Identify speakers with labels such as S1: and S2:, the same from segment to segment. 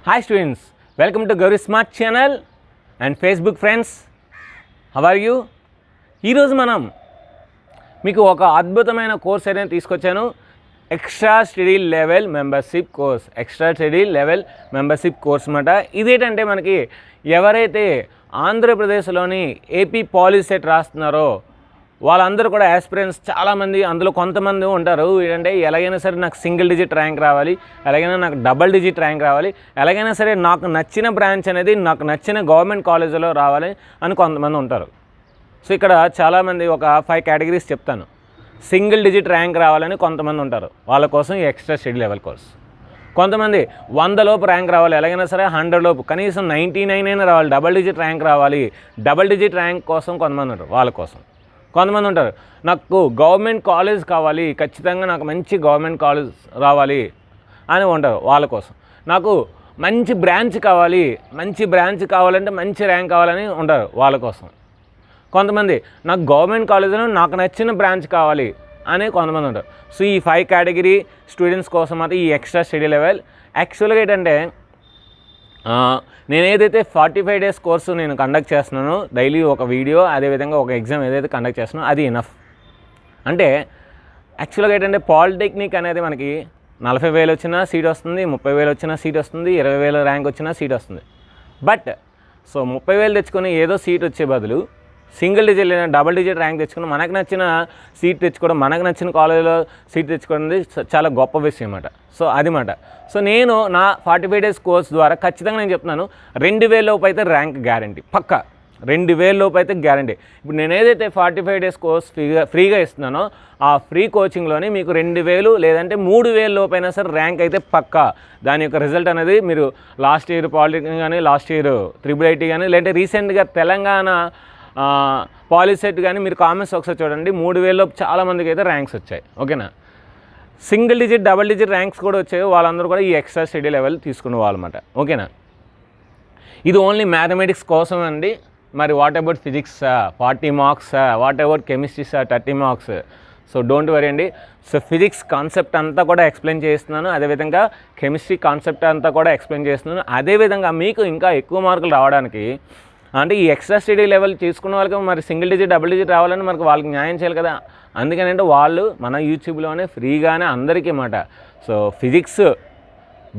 S1: Hi students, welcome to Gauri Smart channel and Facebook friends. How are you? ఈ రోజు మనం మీకు ఒక అద్భుతమైన కోర్స్ అనేది తీసుకొచ్చాను. Extra study level membership course అన్నమాట. ఇదేంటంటే మనకి ఎవరైతే ఆంధ్రప్రదేశ్లోని ఏపీ పాలిసెట్ రాస్తున్నారో వాళ్ళందరూ కూడా యాస్పిరెంట్స్ చాలామంది, అందులో కొంతమంది ఉంటారు ఏంటంటే ఎలాగైనా సరే నాకు సింగిల్ డిజిట్ ర్యాంక్ రావాలి, ఎలాగైనా నాకు డబల్ డిజిట్ ర్యాంక్ రావాలి, ఎలాగైనా సరే నాకు నచ్చిన బ్రాంచ్ అనేది నాకు నచ్చిన గవర్నమెంట్ కాలేజీలో రావాలి అని కొంతమంది ఉంటారు. సో ఇక్కడ చాలామంది ఒక 5 కేటగిరీస్ చెప్తాను. సింగిల్ డిజిట్ ర్యాంక్ రావాలని కొంతమంది ఉంటారు, వాళ్ళ కోసం ఈ ఎక్స్ట్రా స్టడీ లెవెల్ కోర్స్. కొంతమంది 100 లోపు ర్యాంక్ రావాలి, ఎలాగైనా సరే 100 లోపు, కనీసం 99 అయినా రావాలి, డబల్ డిజిట్ ర్యాంక్ రావాలి. డబల్ డిజిట్ ర్యాంక్ కోసం కొంతమంది ఉంటారు, వాళ్ళ కోసం. కొంతమంది ఉంటారు నాకు గవర్నమెంట్ కాలేజ్ కావాలి, ఖచ్చితంగా నాకు మంచి గవర్నమెంట్ కాలేజ్ రావాలి అని ఉంటారు, వాళ్ళ కోసం. నాకు మంచి బ్రాంచ్ కావాలంటే మంచి ర్యాంక్ కావాలని ఉంటారు, వాళ్ళ కోసం. కొంతమంది నాకు గవర్నమెంట్ కాలేజ్లో నాకు నచ్చిన బ్రాంచ్ కావాలి అని కొంతమంది ఉంటారు. సో ఈ 5 కేటగిరీ స్టూడెంట్స్ కోసం అయితే ఈ ఎక్స్ట్రా స్టడీ లెవెల్. యాక్చువల్గా ఏంటంటే నేను ఏదైతే 45 డేస్ కోర్సు నేను కండక్ట్ చేస్తున్నానో, డైలీ ఒక వీడియో, అదేవిధంగా ఒక ఎగ్జామ్ ఏదైతే కండక్ట్ చేస్తున్నానో అది ఇనఫ్. అంటే యాక్చువల్గా ఏంటంటే పాలిటెక్నిక్ అనేది మనకి 40,000 వచ్చినా సీట్ వస్తుంది, 30,000 వచ్చినా సీట్ వస్తుంది, 20,000 ర్యాంక్ వచ్చినా సీట్ వస్తుంది. బట్ సో 30,000 తెచ్చుకొని ఏదో సీట్ వచ్చే బదులు సింగిల్ డిజిట్ లేదా డబల్ డిజిట్ ర్యాంక్ తెచ్చుకుని మనకు నచ్చిన సీట్ తెచ్చుకోవడం, మనకు నచ్చిన కాలేజీలో సీట్ తెచ్చుకోవడం అనేది చాలా గొప్ప విషయం అన్నమాట. సో అది మాట. సో నేను నా 45 డేస్ కోర్స్ ద్వారా ఖచ్చితంగా నేను చెప్తున్నాను, 2,000 లోపు అయితే ర్యాంక్ గ్యారంటీ, పక్కా 2,000 లోపు అయితే గ్యారంటీ. ఇప్పుడు నేను ఏదైతే 45 డేస్ కోర్స్ ఫ్రీగా ఇస్తున్నానో ఆ ఫ్రీ కోచింగ్లోని మీకు 2,000 లేదంటే 3,000 లోపు అయినా సరే ర్యాంక్ అయితే పక్కా. దాని యొక్క రిజల్ట్ అనేది మీరు లాస్ట్ ఇయర్ పాలిటెక్నిక్ కానీ, లాస్ట్ ఇయర్ IIIT కానీ, లేదంటే రీసెంట్గా తెలంగాణ పాలిసెట్ కానీ మీరు కామెంట్స్ ఒకసారి చూడండి, 3,000 లోపు చాలామందికి అయితే ర్యాంక్స్ వచ్చాయి. ఓకేనా, single digit double digit ranks కూడా వచ్చాయి, వాళ్ళందరూ కూడా ఈ ఎక్స్ట్రా స్టడీ లెవెల్ తీసుకునే వాళ్ళమాట. ఓకేనా, ఇది ఓన్లీ మ్యాథమెటిక్స్ కోసం అండి. మరి what about physics 40 marks, what about chemistry 30 marks. So don't worry అండి. సో ఫిజిక్స్ కాన్సెప్ట్ అంతా కూడా ఎక్స్ప్లెయిన్ చేస్తున్నాను, అదేవిధంగా కెమిస్ట్రీ కాన్సెప్ట్ అంతా కూడా ఎక్స్ప్లెయిన్ చేస్తున్నాను. అదేవిధంగా మీకు ఇంకా ఎక్కువ మార్కులు రావడానికి అంటే ఈ ఎక్స్ట్రా స్టడీ లెవెల్ తీసుకున్న వాళ్ళకి మరి సింగిల్ డిజిట్ డబుల్ డిజిట్ రావాలని మనకు వాళ్ళకి న్యాయం చేయాలి కదా. అందుకని అంటే వాళ్ళు మన యూట్యూబ్లోనే ఫ్రీగానే అందరికీ అన్నమాట. సో ఫిజిక్స్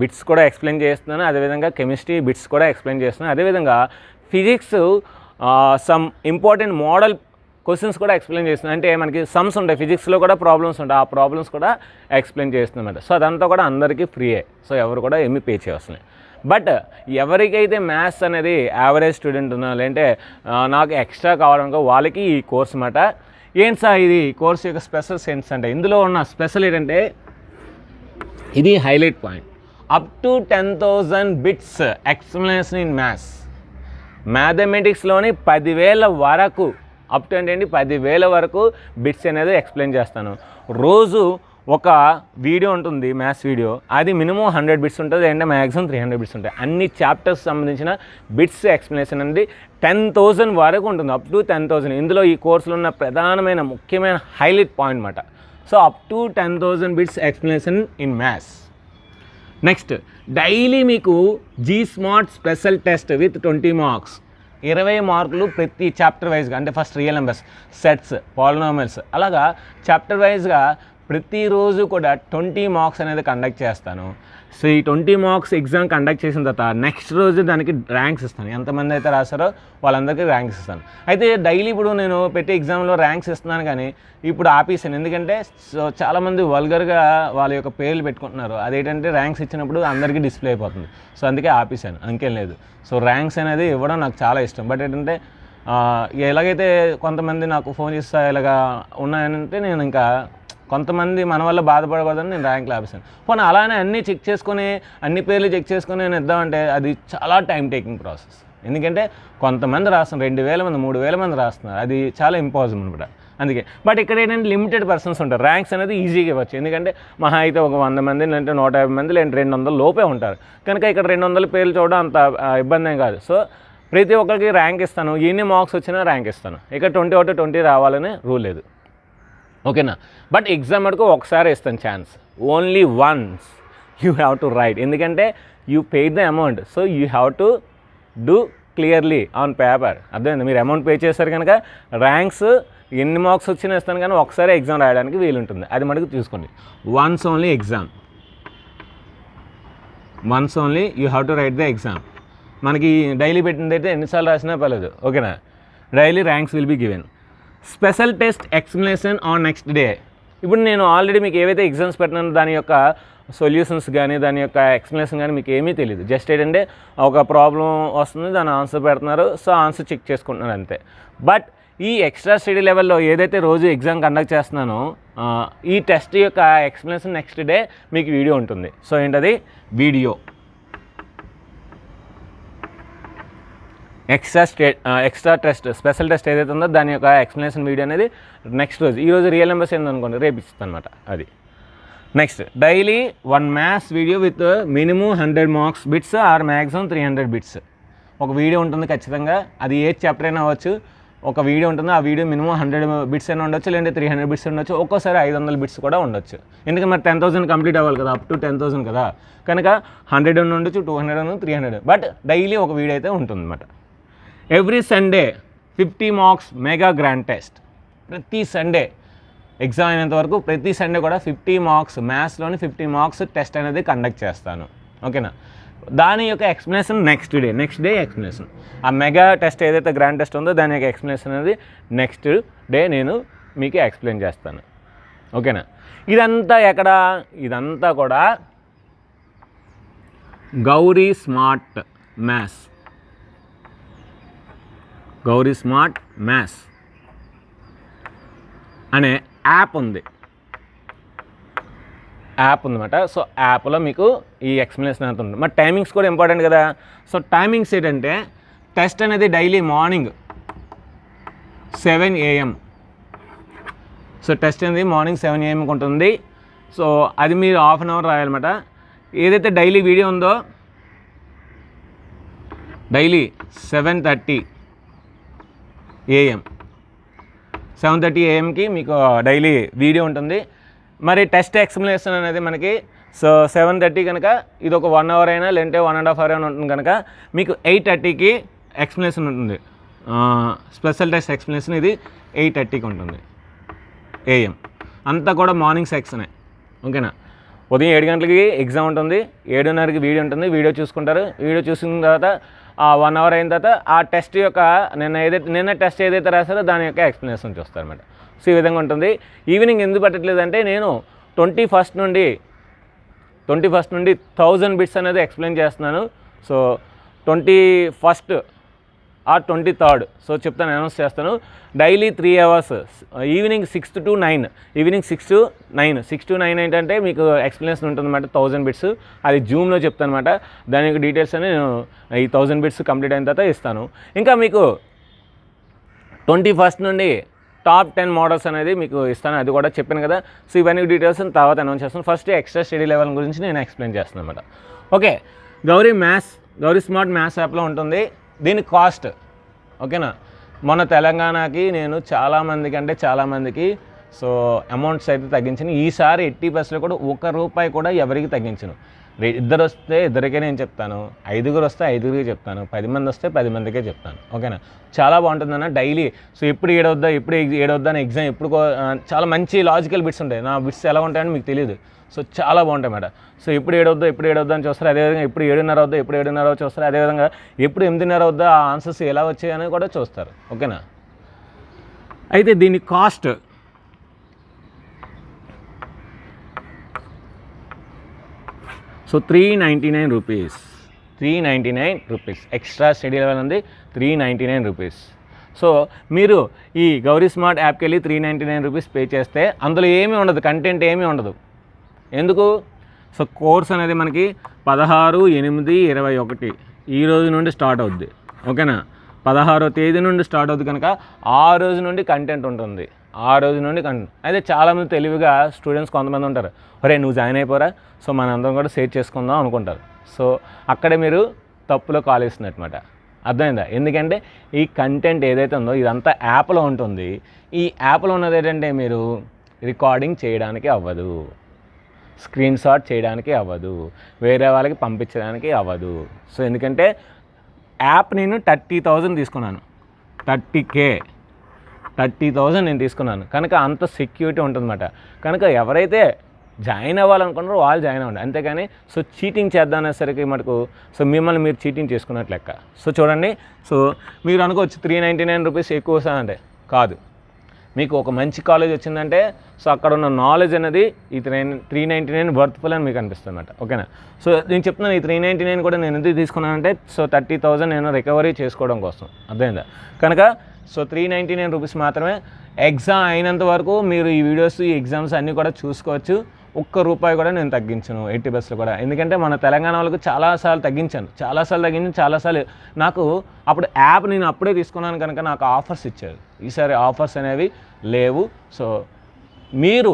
S1: బిట్స్ కూడా ఎక్స్ప్లెయిన్ చేస్తున్నాను, అదేవిధంగా కెమిస్ట్రీ బిట్స్ కూడా ఎక్స్ప్లెయిన్ చేస్తున్నాను, అదేవిధంగా physics some important model questions కూడా ఎక్స్ప్లెయిన్ చేస్తున్నాను. అంటే మనకి సమ్స్ ఉంటాయి, ఫిజిక్స్లో కూడా ప్రాబ్లమ్స్ ఉంటాయి, ఆ ప్రాబ్లమ్స్ కూడా ఎక్స్ప్లెయిన్ చేస్తున్నమాట. సో అదంతా కూడా అందరికీ ఫ్రీయే, సో ఎవరు కూడా ఏమీ పే చేయవలసిన. బట్ ఎవరికైతే మ్యాథ్స్ అనేది యావరేజ్ స్టూడెంట్ ఉన్నా, లేదంటే నాకు ఎక్స్ట్రా కావాలనుకో వాళ్ళకి ఈ కోర్స్ అన్నమాట. ఏంటి సార్ ఇది కోర్స్ యొక్క స్పెషల్ సెన్స్ అంటే, ఇందులో ఉన్న స్పెషల్ ఏంటంటే ఇది highlight point. Up to 10,000 bits explanation in maths. మ్యాథమెటిక్స్లోని 10,000 వరకు, అప్ టు అంటే 10,000 వరకు బిట్స్ అనేది ఎక్స్ప్లెయిన్ చేస్తాను. రోజు ఒక వీడియో ఉంటుంది, మ్యాథ్స్ వీడియో, అది మినిమం 100 బిట్స్ ఉంటుంది, అంటే మ్యాక్సిమం 300 బిట్స్ ఉంటాయి. అన్ని చాప్టర్స్ సంబంధించిన బిట్స్ ఎక్స్ప్లెనేషన్ అనేది 10,000 వరకు ఉంటుంది, అప్ టు 10,000. ఇందులో ఈ కోర్సులో ఉన్న ప్రధానమైన ముఖ్యమైన హైలైట్ పాయింట్ అన్నమాట. So up to 10,000 bits explanation in maths. Next daily మీకు G-SMART special test with 20 marks, 20 మార్కులు ప్రతి చాప్టర్ వైజ్గా. అంటే first real numbers, sets, polynomials, అలాగా చాప్టర్ వైజ్గా ప్రతిరోజు కూడా 20 మార్క్స్ అనేది కండక్ట్ చేస్తాను. సో ఈ 20 మార్క్స్ ఎగ్జామ్ కండక్ట్ చేసిన తర్వాత నెక్స్ట్ రోజు దానికి ర్యాంక్స్ ఇస్తాను. ఎంతమంది అయితే రాశారో వాళ్ళందరికీ ర్యాంక్స్ ఇస్తాను. అయితే డైలీ ఇప్పుడు నేను పెట్టే ఎగ్జామ్లో ర్యాంక్స్ ఇస్తున్నాను, కానీ ఇప్పుడు ఆపేసాను. ఎందుకంటే సో చాలామంది వల్గర్గా వాళ్ళ యొక్క పేర్లు పెట్టుకుంటున్నారు, అదేంటంటే ర్యాంక్స్ ఇచ్చినప్పుడు అందరికీ డిస్ప్లే అయిపోతుంది. సో అందుకే ఆపేసాను, ఇంకేం లేదు. సో ర్యాంక్స్ అనేది ఇవ్వడం నాకు చాలా ఇష్టం. బట్ ఏంటంటే ఎలాగైతే కొంతమంది నాకు ఫోన్ చేస్తా ఇలాగా ఉన్నాయంటే నేను ఇంకా కొంతమంది మన వల్ల బాధపడకూడదని నేను ర్యాంకులు ఆపేసాను. పోనీ అలానే అన్నీ చెక్ చేసుకొని అన్ని పేర్లు చెక్ చేసుకొని నేను ఇద్దామంటే అది చాలా టైం టేకింగ్ ప్రాసెస్. ఎందుకంటే కొంతమంది రాస్తున్నారు, 2,000 మంది 3,000 మంది రాస్తున్నారు, అది చాలా ఇంపాసిబుల్ అనమాట. అందుకే బట్ ఇక్కడ ఏంటంటే లిమిటెడ్ పర్సన్స్ ఉంటారు, ర్యాంక్స్ అనేది ఈజీగా ఇవ్వచ్చు. ఎందుకంటే మహా అయితే ఒక 100 మంది, లేదంటే 150 మంది, లేదంటే 200 లోపే ఉంటారు కనుక ఇక్కడ 200 పేర్లు చూడడం అంత ఇబ్బంది ఏం కాదు. సో ప్రతి ఒక్కరికి ర్యాంక్ ఇస్తాను, ఎన్ని మార్క్స్ వచ్చినా ర్యాంక్ ఇస్తాను. ఇక్కడ 20 అవుట్ 20 రావాలని రూల్ లేదు, ఓకేనా. బట్ ఎగ్జామ్ మటుకు ఒకసారి ఇస్తాను chance, only once. You have to write, ఎందుకంటే you paid the amount, so you have to do clearly on paper. అర్థమైంది? మీరు అమౌంట్ పే చేశారు కనుక ర్యాంక్స్ ఎన్ని మార్క్స్ వచ్చినా ఇస్తాను కానీ ఒకసారి ఎగ్జామ్ రాయడానికి వీలుంటుంది, అది మనకు చూసుకోండి. Once only exam, once only you have to write the exam. మనకి డైలీ పెట్టింది అయితే ఎన్నిసార్లు రాసినా పర్లేదు, ఓకేనా. Daily ranks will be given. Special test explanation on next day. ఇప్పుడు నేను ఆల్రెడీ మీకు ఏవైతే ఎగ్జామ్స్ పెట్టినానో దాని యొక్క సొల్యూషన్స్ కానీ దాని యొక్క ఎక్స్ప్లెనేషన్ కానీ మీకు ఏమీ తెలియదు. జస్ట్ ఏంటంటే ఒక ప్రాబ్లం వస్తుంది, దాని ఆన్సర్ పెడుతున్నారు, సో ఆన్సర్ చెక్ చేసుకుంటున్నారు అంతే. బట్ ఈ ఎక్స్ట్రా స్టడీ లెవెల్లో ఏదైతే రోజు ఎగ్జామ్ కండక్ట్ చేస్తున్నానో ఈ టెస్ట్ యొక్క ఎక్స్ప్లెనేషన్ నెక్స్ట్ డే మీకు వీడియో ఉంటుంది. సో ఏంటది? Video extra test special test ఏదైతే ఉందో దాని యొక్క ఎక్స్ప్లెనేషన్ వీడియో అనేది నెక్స్ట్ రోజు, ఈరోజు రియల్ నెంబర్స్ ఏందనుకోండి రేపు ఇస్తాను అనమాట అది. Next daily 1 maths video with minimum 100 marks bits or maximum 300 bits. ఒక వీడియో ఉంటుంది ఖచ్చితంగా, అది ఏ చాప్టర్ అయినా అవ్వచ్చు. ఒక వీడియో ఉంటుంది, ఆ వీడియో మినిమం 100 బిట్స్ అయినా ఉండొచ్చు, లేదంటే 300 బిట్స్ ఉండొచ్చు, ఒక్కోసారి 500 బిట్స్ కూడా ఉండొచ్చు. ఎందుకంటే మరి 10,000 కంప్లీట్ అవ్వాలి కదా, అప్ టు 10,000 కదా, కనుక 100 ఉండొచ్చు, 200 300, బట్ డైలీ ఒక వీడియో అయితే ఉంటుంది అనమాట. Every Sunday 50 marks mega grand test. ప్రతి సండే ఎగ్జామ్ అయినంత వరకు ప్రతి సండే కూడా 50 మార్క్స్ మ్యాథ్స్లోని 50 మార్క్స్ టెస్ట్ అనేది కండక్ట్ చేస్తాను, ఓకేనా. దాని యొక్క ఎక్స్ప్లెనేషన్ నెక్స్ట్ డే ఎక్స్ప్లెనేషన్. ఆ మెగా టెస్ట్ ఏదైతే గ్రాండ్ టెస్ట్ ఉందో దాని యొక్క ఎక్స్ప్లెనేషన్ అనేది నెక్స్ట్ డే నేను మీకు ఎక్స్ప్లెయిన్ చేస్తాను, ఓకేనా. ఇదంతా ఎక్కడ? ఇదంతా కూడా Gauri smart maths, Gauri smart maths అనే యాప్ ఉందన్నమాట. సో యాప్లో మీకు ఈ ఎక్స్ప్లెనేషన్ అంత ఉంటుంది. మరి టైమింగ్స్ కూడా ఇంపార్టెంట్ కదా. సో టైమింగ్స్ ఏంటంటే టెస్ట్ అనేది daily morning 7 AM. So test అనేది మార్నింగ్ 7 AM ఉంటుంది. సో అది మీరు ½ an hour రాయాలన్నమాట. ఏదైతే డైలీ వీడియో ఉందో డైలీ 7:30 AM 7:30 AMకి మీకు డైలీ వీడియో ఉంటుంది. మరి టెస్ట్ ఎక్స్ప్లెనేషన్ అనేది మనకి సో 7:30 కనుక ఇది ఒక 1 hour అయినా లేదంటే 1.5 hour అయినా ఉంటుంది కనుక మీకు 8:30కి ఎక్స్ప్లెనేషన్ ఉంటుంది. స్పెషల్ టెస్ట్ ఎక్స్ప్లెనేషన్ ఇది 8:30కి ఉంటుంది AM. అంతా కూడా మార్నింగ్ సెక్షనే, ఓకేనా. ఉదయం 7 గంటలకి ఎగ్జామ్ ఉంటుంది, 7:30కి వీడియో ఉంటుంది. వీడియో చూసుకుంటారు. వీడియో చూసిన తర్వాత 1 hour అయిన తర్వాత ఆ టెస్ట్ యొక్క నిన్న టెస్ట్ ఏదైతే రాసారో దాని యొక్క ఎక్స్ప్లెనేషన్ చూస్తారన్నమాట. సో ఈ విధంగా ఉంటుంది. ఈవినింగ్ ఎందుకు పెట్టట్లేదంటే నేను 21st నుండి 1000 బిట్స్ అనేది ఎక్స్ప్లెయిన్ చేస్తున్నాను. So 21st or 23rd so చెప్తాను, అనౌన్స్ చేస్తాను. Daily 3 hours evening 6 to 9 evening 6 to 9 ఏంటంటే మీకు ఎక్స్ప్లెనేషన్ ఉంటుందన్నమాట 1000 బిట్స్. అది జూమ్లో చెప్తాను అనమాట. దాని యొక్క డీటెయిల్స్ అని నేను ఈ 1000 బిట్స్ కంప్లీట్ అయిన తర్వాత ఇస్తాను. ఇంకా మీకు 21st నుండి టాప్ 10 మోడల్స్ అనేది మీకు ఇస్తాను, అది కూడా చెప్పాను కదా. సో ఇవన్నీ డీటెయిల్స్ తర్వాత అనౌన్స్ చేస్తాను. ఫస్ట్ ఎక్స్ట్రా స్టడీ లెవెల్ గురించి నేను ఎక్స్ప్లెయిన్ చేస్తాను అనమాట. ఓకే, గౌరీ స్మార్ట్ మ్యాథ్స్ యాప్లో ఉంటుంది. దీని కాస్ట్ ఓకేనా. మన తెలంగాణకి నేను చాలామందికి సో అమౌంట్స్ అయితే తగ్గించాను. ఈసారి 80% కూడా ₹1 కూడా ఎవరికి తగ్గించను. ఇద్దరు వస్తే ఇద్దరికే నేను చెప్తాను, 5 వస్తే 5కి చెప్తాను, 10 మంది వస్తే 10 మందికే చెప్తాను, ఓకేనా. చాలా బాగుంటుందన్న డైలీ. సో ఎప్పుడు ఏడవద్దా అని ఎగ్జామ్ ఎప్పుడు చాలా మంచి లాజికల్ బిట్స్ ఉంటాయి. నా బిట్స్ ఎలా ఉంటాయని మీకు తెలియదు. సో చాలా బాగుంటాయి అన్నమాట. సో ఎప్పుడు ఏడవద్దా అని చూస్తారు. అదేవిధంగా ఎప్పుడు 7:30 చూస్తారు. అదేవిధంగా ఎప్పుడు 8:30 ఆ ఆన్సర్స్ ఎలా వచ్చాయని కూడా చూస్తారు, ఓకేనా. అయితే దీని cost so ₹399. ₹399 extra study level ఉంది. ₹399. సో మీరు ఈ గౌరీ స్మార్ట్ యాప్కి వెళ్ళి ₹399 పే చేస్తే అందులో ఏమీ ఉండదు, కంటెంట్ ఏమీ ఉండదు. ఎందుకు? సో కోర్స్ అనేది మనకి 16/8/21 ఈ రోజు నుండి స్టార్ట్ అవుద్ది, ఓకేనా. 16వ తేదీ నుండి స్టార్ట్ అవుతుంది కనుక ఆ రోజు నుండి కంటెంట్ ఉంటుంది. అయితే చాలామంది తెలివిగా స్టూడెంట్స్ కొంతమంది ఉంటారు, ఒరే నువ్వు జాయిన్ అయిపోరా, సో మనందరం కూడా షేర్ చేసుకుందాం అనుకుంటారు. సో అక్కడే మీరు తప్పులో కాల్ వేస్తున్నమాట, అర్థమైందా. ఎందుకంటే ఈ కంటెంట్ ఏదైతే ఉందో ఇదంతా యాప్లో ఉంటుంది. ఈ యాప్లో ఉన్నది ఏంటంటే మీరు రికార్డింగ్ చేయడానికి అవ్వదు. స్క్రీన్ షాట్ చేయడానికి అవ్వదు, వేరే వాళ్ళకి పంపించడానికి అవ్వదు. సో ఎందుకంటే యాప్ నేను 30,000 తీసుకున్నాను, 30,000 నేను తీసుకున్నాను కనుక అంత సెక్యూరిటీ ఉంటుందన్నమాట. కనుక ఎవరైతే జాయిన్ అవ్వాలనుకున్నారో వాళ్ళు జాయిన్ అవ్వండి, అంతేగాని సో చీటింగ్ చేద్దాం అనేసరికి మటుకు సో మిమ్మల్ని మీరు చీటింగ్ చేసుకున్నట్లు లెక్క. సో చూడండి, సో మీరు అనుకోవచ్చు 399 రూపీస్ ఎక్కువ వస్తుందంటే, కాదు. మీకు ఒక మంచి కాలేజ్ వచ్చిందంటే సో అక్కడ ఉన్న నాలెడ్జ్ అనేది ఈ 399 వర్త్ఫుల్ అని మీకు అనిపిస్తుంది అన్నమాట. ఓకేనా? సో నేను చెప్తున్నాను, ఈ 399 కూడా నేను ఎందుకు తీసుకున్నానంటే సో 30,000 నేను రికవరీ చేసుకోవడం కోసం, అర్థమైందా? కనుక సో 399 రూపీస్ మాత్రమే. ఎగ్జామ్ అయినంత వరకు మీరు ఈ వీడియోస్, ఈ ఎగ్జామ్స్ అన్నీ కూడా చూసుకోవచ్చు. ₹1 కూడా నేను తగ్గించను ఎట్టి బస్సులు కూడా, ఎందుకంటే మన తెలంగాణ వాళ్ళకు చాలాసార్లు తగ్గించాను, చాలాసార్లు నాకు అప్పుడు యాప్ నేను అప్పుడే తీసుకున్నాను కనుక నాకు ఆఫర్స్ ఇచ్చారు. ఈసారి ఆఫర్స్ అనేవి లేవు. సో మీరు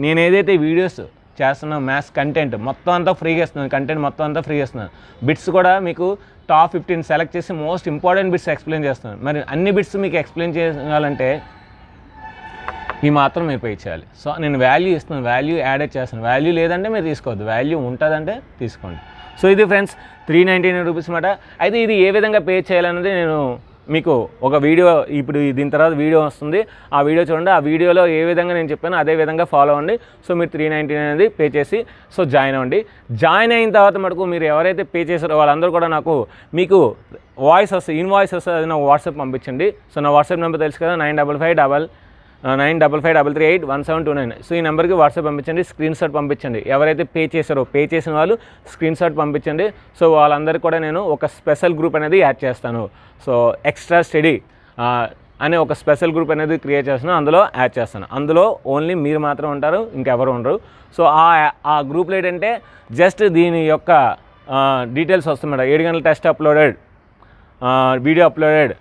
S1: నేను ఏదైతే వీడియోస్ చేస్తున్నాను, మ్యాథ్స్ కంటెంట్ మొత్తం అంతా ఫ్రీగా ఇస్తున్నాను, కంటెంట్ మొత్తం అంతా ఫ్రీగా ఇస్తున్నాను. బిట్స్ కూడా మీకు టాప్ 15 సెలెక్ట్ చేసి మోస్ట్ ఇంపార్టెంట్ బిట్స్ ఎక్స్ప్లెయిన్ చేస్తున్నాను. మరి అన్ని బిట్స్ మీకు ఎక్స్ప్లెయిన్ చేయాలంటే ఈ మాత్రం మీరు పే చేయాలి. సో నేను వాల్యూ ఇస్తున్నాను, వాల్యూ యాడెడ్ చేస్తాను. వాల్యూ లేదంటే మీరు తీసుకోవద్దు, వాల్యూ ఉంటుందంటే తీసుకోండి. సో ఇది ఫ్రెండ్స్ 399 రూపీస్ అన్నమాట. అయితే ఇది ఏ విధంగా పే చేయాలన్నది నేను మీకు ఒక వీడియో, ఇప్పుడు దీని తర్వాత వీడియో వస్తుంది, ఆ వీడియో చూడండి. ఆ వీడియోలో ఏ విధంగా నేను చెప్పానో అదే విధంగా ఫాలో అవ్వండి. సో మీరు 399 అనేది పే చేసి సో జాయిన్ అవ్వండి. జాయిన్ అయిన తర్వాత మటుకు మీరు ఎవరైతే పే చేశారో వాళ్ళందరూ కూడా నాకు మీకు వాయిస్ వస్తుంది, ఇన్వాయిస్ వస్తుంది, అది నాకు వాట్సాప్ పంపించండి. సో నా వాట్సాప్ నెంబర్ తెలుసు కదా, 9553381729. సో ఈ నెంబర్కి వాట్సాప్ పంపించండి, స్క్రీన్ షాట్ పంపించండి. ఎవరైతే పే చేశారో పే చేసిన వాళ్ళు స్క్రీన్ షాట్ పంపించండి. సో వాళ్ళందరికీ కూడా నేను ఒక స్పెషల్ గ్రూప్ అనేది యాడ్ చేస్తాను. సో ఎక్స్ట్రా స్టడీ అనే ఒక స్పెషల్ గ్రూప్ అనేది క్రియేట్ చేస్తాను, అందులో యాడ్ చేస్తాను. అందులో ఓన్లీ మీరు మాత్రం ఉంటారు, ఇంకెవరు ఉండరు. సో ఆ గ్రూప్లో ఏంటంటే జస్ట్ దీని యొక్క డీటెయిల్స్ వస్తున్నాయి. 7 గంటల test uploaded, video uploaded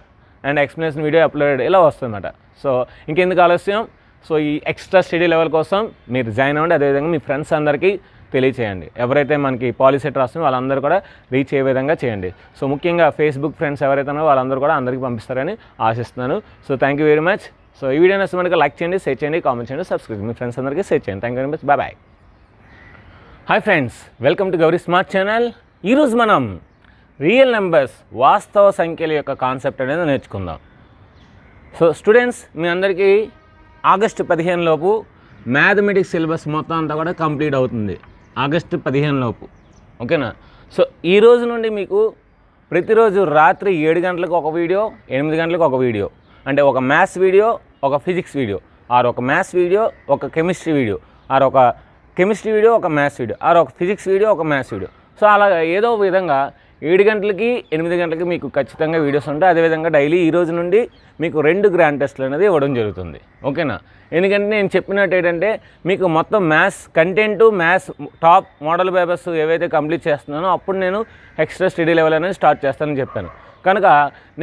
S1: and explanation video uploaded ఇలా వస్తుందన్నమాట. సో ఇంకెందుకు ఆలస్యం, సో ఈ ఎక్స్ట్రా స్టడీ లెవెల్ కోసం మీరు జాయిన్ అవ్వండి. అదేవిధంగా మీ ఫ్రెండ్స్ అందరికీ తెలియచేయండి. ఎవరైతే మనకి పాలిసెట్ రాస్తున్నారో వాళ్ళందరూ కూడా రీచ్ అయ్యే విధంగా చేయండి. సో ముఖ్యంగా ఫేస్బుక్ ఫ్రెండ్స్ ఎవరైతే ఉన్నారో వాళ్ళందరూ కూడా అందరికీ పంపిస్తారని ఆశిస్తున్నాను. So thank you very much. So ఈ వీడియో నచ్చితే మనకి లైక్ చేయండి, షేర్ చేయండి, కామెంట్ చేయండి, సబ్స్క్రైబ్ మీ ఫ్రెండ్స్ అందరికీ షేర్ చేయండి. Thank you very much. Bye. Hi friends, welcome to Gowri smart channel. ఈరోజు మనం రియల్ నెంబర్స్, వాస్తవ సంఖ్యల యొక్క కాన్సెప్ట్ అనేది నేర్చుకుందాం. సో స్టూడెంట్స్, మీ అందరికీ ఆగస్టు 15 లోపు మ్యాథమెటిక్స్ సిలబస్ మొత్తం అంతా కూడా కంప్లీట్ అవుతుంది. ఆగస్టు 15 లోపు, ఓకేనా? సో ఈ రోజు నుండి మీకు ప్రతిరోజు రాత్రి 7 గంటలకు ఒక వీడియో, 8 గంటలకు ఒక వీడియో, అంటే ఒక మ్యాథ్స్ వీడియో, ఒక ఫిజిక్స్ వీడియో, ఆర్ ఒక మ్యాథ్స్ వీడియో, ఒక కెమిస్ట్రీ వీడియో, ఆర్ ఒక కెమిస్ట్రీ వీడియో, ఒక మ్యాథ్స్ వీడియో, ఆర్ ఒక ఫిజిక్స్ వీడియో, ఒక మ్యాథ్స్ వీడియో. సో అలా ఏదో విధంగా 7 గంటలకి 8 గంటలకి మీకు ఖచ్చితంగా వీడియోస్ ఉంటాయి. అదేవిధంగా డైలీ ఈ రోజు నుండి మీకు 2 గ్రాండ్ టెస్ట్లు అనేది ఇవ్వడం జరుగుతుంది, ఓకేనా? ఎందుకంటే నేను చెప్పినట్టు ఏంటంటే మీకు మొత్తం maths content, maths top model papers ఏవైతే కంప్లీట్ చేస్తున్నానో అప్పుడు నేను ఎక్స్ట్రా స్టడీ లెవెల్ అనేది స్టార్ట్ చేస్తానని చెప్పాను. కనుక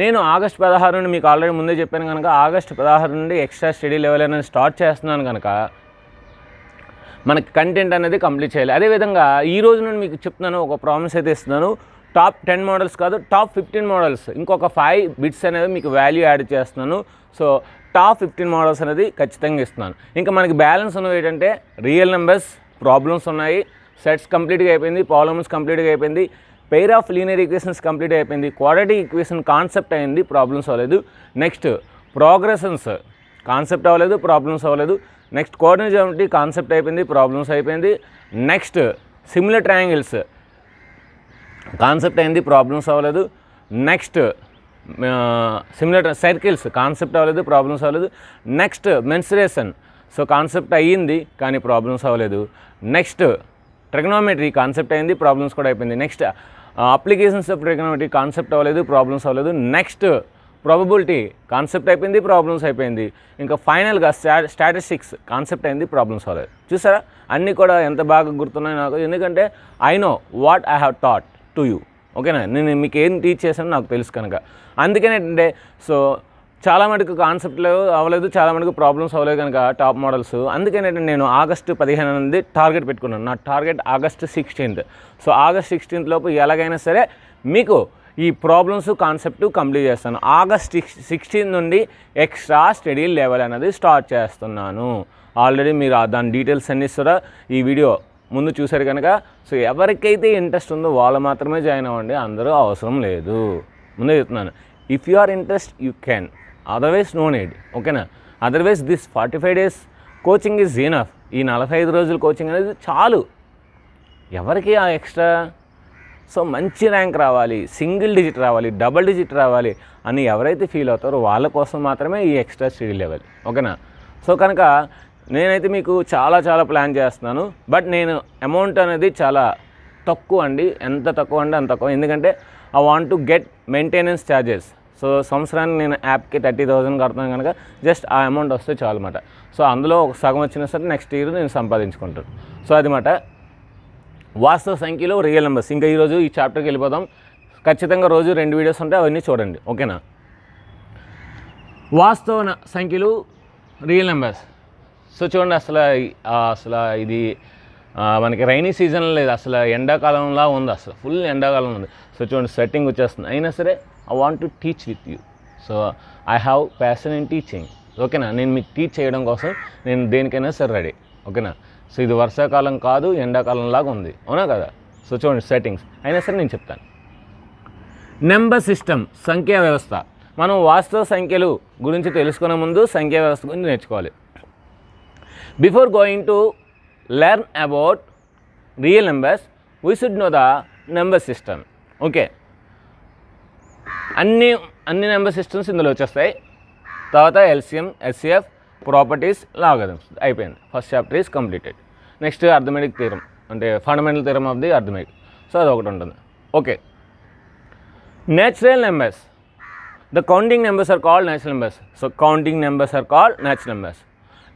S1: నేను ఆగస్టు 16 నుండి మీకు ఆల్రెడీ ముందే చెప్పాను కనుక ఆగస్టు 16 నుండి ఎక్స్ట్రా స్టడీ లెవెల్ అనేది స్టార్ట్ చేస్తున్నాను కనుక మనకి కంటెంట్ అనేది కంప్లీట్ చేయాలి. అదేవిధంగా ఈ రోజు నుండి మీకు చెప్తున్నాను, ఒక ప్రామిస్ అయితే ఇస్తున్నాను, టాప్ 10 మోడల్స్ కాదు, టాప్ 15 మోడల్స్, ఇంకొక 5 బిట్స్ అనేది మీకు వాల్యూ యాడ్ చేస్తున్నాను. సో టాప్ 15 మోడల్స్ అనేది ఖచ్చితంగా ఇస్తున్నాను. ఇంకా మనకి బ్యాలెన్స్ ఉన్నవి ఏంటంటే రియల్ నెంబర్స్, ప్రాబ్లమ్స్ ఉన్నాయి, సెట్స్ కంప్లీట్గా అయిపోయింది, ప్రాబ్లమ్స్ కంప్లీట్గా అయిపోయింది, pair of linear equations complete అయిపోయింది, క్వాడ్రాటిక్ ఈక్వేషన్ కాన్సెప్ట్ అయింది, ప్రాబ్లమ్స్ అవ్వలేదు. నెక్స్ట్ ప్రోగ్రెషన్స్ కాన్సెప్ట్ అవ్వలేదు, ప్రాబ్లమ్స్ అవ్వలేదు. నెక్స్ట్ కోఆర్డినేట్ జామెట్రీ కాన్సెప్ట్ అయిపోయింది, ప్రాబ్లమ్స్ అయిపోయింది. నెక్స్ట్ సిమిలర్ ట్రయాంగిల్స్ కాన్సెప్ట్ అయింది, ప్రాబ్లమ్స్ అవ్వలేదు. నెక్స్ట్ సిమిలర్ సర్కిల్స్ కాన్సెప్ట్ అవ్వలేదు, ప్రాబ్లమ్స్ అవ్వలేదు. నెక్స్ట్ మెన్సురేషన్, సో కాన్సెప్ట్ అయ్యింది కానీ ప్రాబ్లమ్స్ అవ్వలేదు. నెక్స్ట్ ట్రిగనోమెట్రీ కాన్సెప్ట్ అయింది, ప్రాబ్లమ్స్ కూడా అయిపోయింది. Next applications of trigonometry concept అవ్వలేదు, ప్రాబ్లమ్స్ అవ్వలేదు. నెక్స్ట్ ప్రాబబిలిటీ కాన్సెప్ట్ అయిపోయింది, ప్రాబ్లమ్స్ అయిపోయింది. ఇంకా ఫైనల్గా స్టాటిస్టిక్స్ కాన్సెప్ట్ అయింది, ప్రాబ్లమ్స్ అవ్వలేదు. చూసారా, అన్నీ కూడా ఎంత బాగా గుర్తున్నాయి నాకు, ఎందుకంటే I know what I have taught to you, ఓకేనా? నేను మీకు ఏం టీచ్ చేశానో నాకు తెలుసు కనుక. అందుకనేంటంటే సో చాలా మటుకు కాన్సెప్ట్లు అవ్వలేదు, చాలా మటుకు ప్రాబ్లమ్స్ అవ్వలేదు కనుక టాప్ మోడల్స్. అందుకనేంటంటే నేను ఆగస్టు 15 అనేది టార్గెట్ పెట్టుకున్నాను. నా టార్గెట్ ఆగస్టు 16. సో ఆగస్ట్ 16 లోపు ఎలాగైనా సరే మీకు ఈ ప్రాబ్లమ్స్ కాన్సెప్ట్ కంప్లీట్ చేస్తాను. ఆగస్ట్ 16 నుండి ఎక్స్ట్రా స్టడీ లెవెల్ అనేది స్టార్ట్ చేస్తున్నాను. ఆల్రెడీ మీరు దాని డీటెయిల్స్ అన్ని కూడా ఈ వీడియో ముందు చూశారు కనుక సో ఎవరికైతే ఇంట్రెస్ట్ ఉందో వాళ్ళు మాత్రమే జాయిన్ అవ్వండి, అందరూ అవసరం లేదు. ముందే చెప్తున్నాను, if you are interest you can, otherwise no need. ఓకేనా? Otherwise this 45 days coaching is enough. ఈ 45 రోజుల కోచింగ్ అనేది చాలు. ఎవరికి ఆ ఎక్స్ట్రా? సో మంచి ర్యాంక్ రావాలి, సింగిల్ డిజిట్ రావాలి, డబుల్ డిజిట్ రావాలి అని ఎవరైతే ఫీల్ అవుతారో వాళ్ళ కోసం మాత్రమే ఈ ఎక్స్ట్రా స్టడీ లెవెల్. ఓకేనా? సో కనుక నేనైతే మీకు చాలా చాలా ప్లాన్ చేస్తున్నాను. బట్ నేను అమౌంట్ అనేది చాలా తక్కువ అండి. ఎంత తక్కువ అంటే అంత తక్కువ. ఎందుకంటే I want to get maintenance charges. So సంవత్సరానికి నేను యాప్కి 30,000 కడుతున్నాను కనుక జస్ట్ ఆ అమౌంట్ వస్తే చాలు అన్నమాట. సో అందులో ఒక సగం వచ్చినా సరే నెక్స్ట్ ఇయర్ నేను సంపాదించుకుంటాను. సో అది మాట వాస్తవ సంఖ్యలో రియల్ నెంబర్స్. ఇంకా ఈరోజు ఈ చాప్టర్కి వెళ్ళిపోదాం. ఖచ్చితంగా రోజు 2 వీడియోస్ ఉంటాయి, అవన్నీ చూడండి. ఓకేనా? వాస్తవ సంఖ్యలు రియల్ నెంబర్స్. సో చూడండి, అసలు ఇది మనకి రైనీ సీజన్ లేదు, అసలు ఎండాకాలంలా ఉంది, అసలు ఫుల్ ఎండాకాలం ఉంది. సో చూడండి, సెట్టింగ్ వచ్చేస్తుంది. అయినా సరే I want to teach with you. So I have passion in teaching. ఓకేనా? నేను మీకు టీచ్ చేయడం కోసం నేను దేనికైనా సరే రెడీ. ఓకేనా? సో ఇది వర్షాకాలం కాదు, ఎండాకాలంలాగా ఉంది, అవునా కదా? సో చూడండి సెట్టింగ్స్. అయినా సరే నేను చెప్తాను. నెంబర్ సిస్టమ్, సంఖ్యా వ్యవస్థ. మనం వాస్తవ సంఖ్యలు గురించి తెలుసుకునే ముందు సంఖ్యా వ్యవస్థ గురించి నేర్చుకోవాలి. Before going to learn about real numbers we should know the number system. Okay, అన్ని నెంబర్ సిస్టమ్స్ ఇందులో వచ్చేస్తాయి. తర్వాత ఎల్సిఎం, ఎస్సిఎఫ్, ప్రాపర్టీస్, లాగరిథమ్స్ అయిపోయింది. First chapter is completed. Next arithmetic theorem, అంటే fundamental theorem of the arithmetic. So అది ఒకటి ఉంటుంది. Okay, natural numbers. The counting numbers are called natural numbers. So counting numbers are called natural numbers.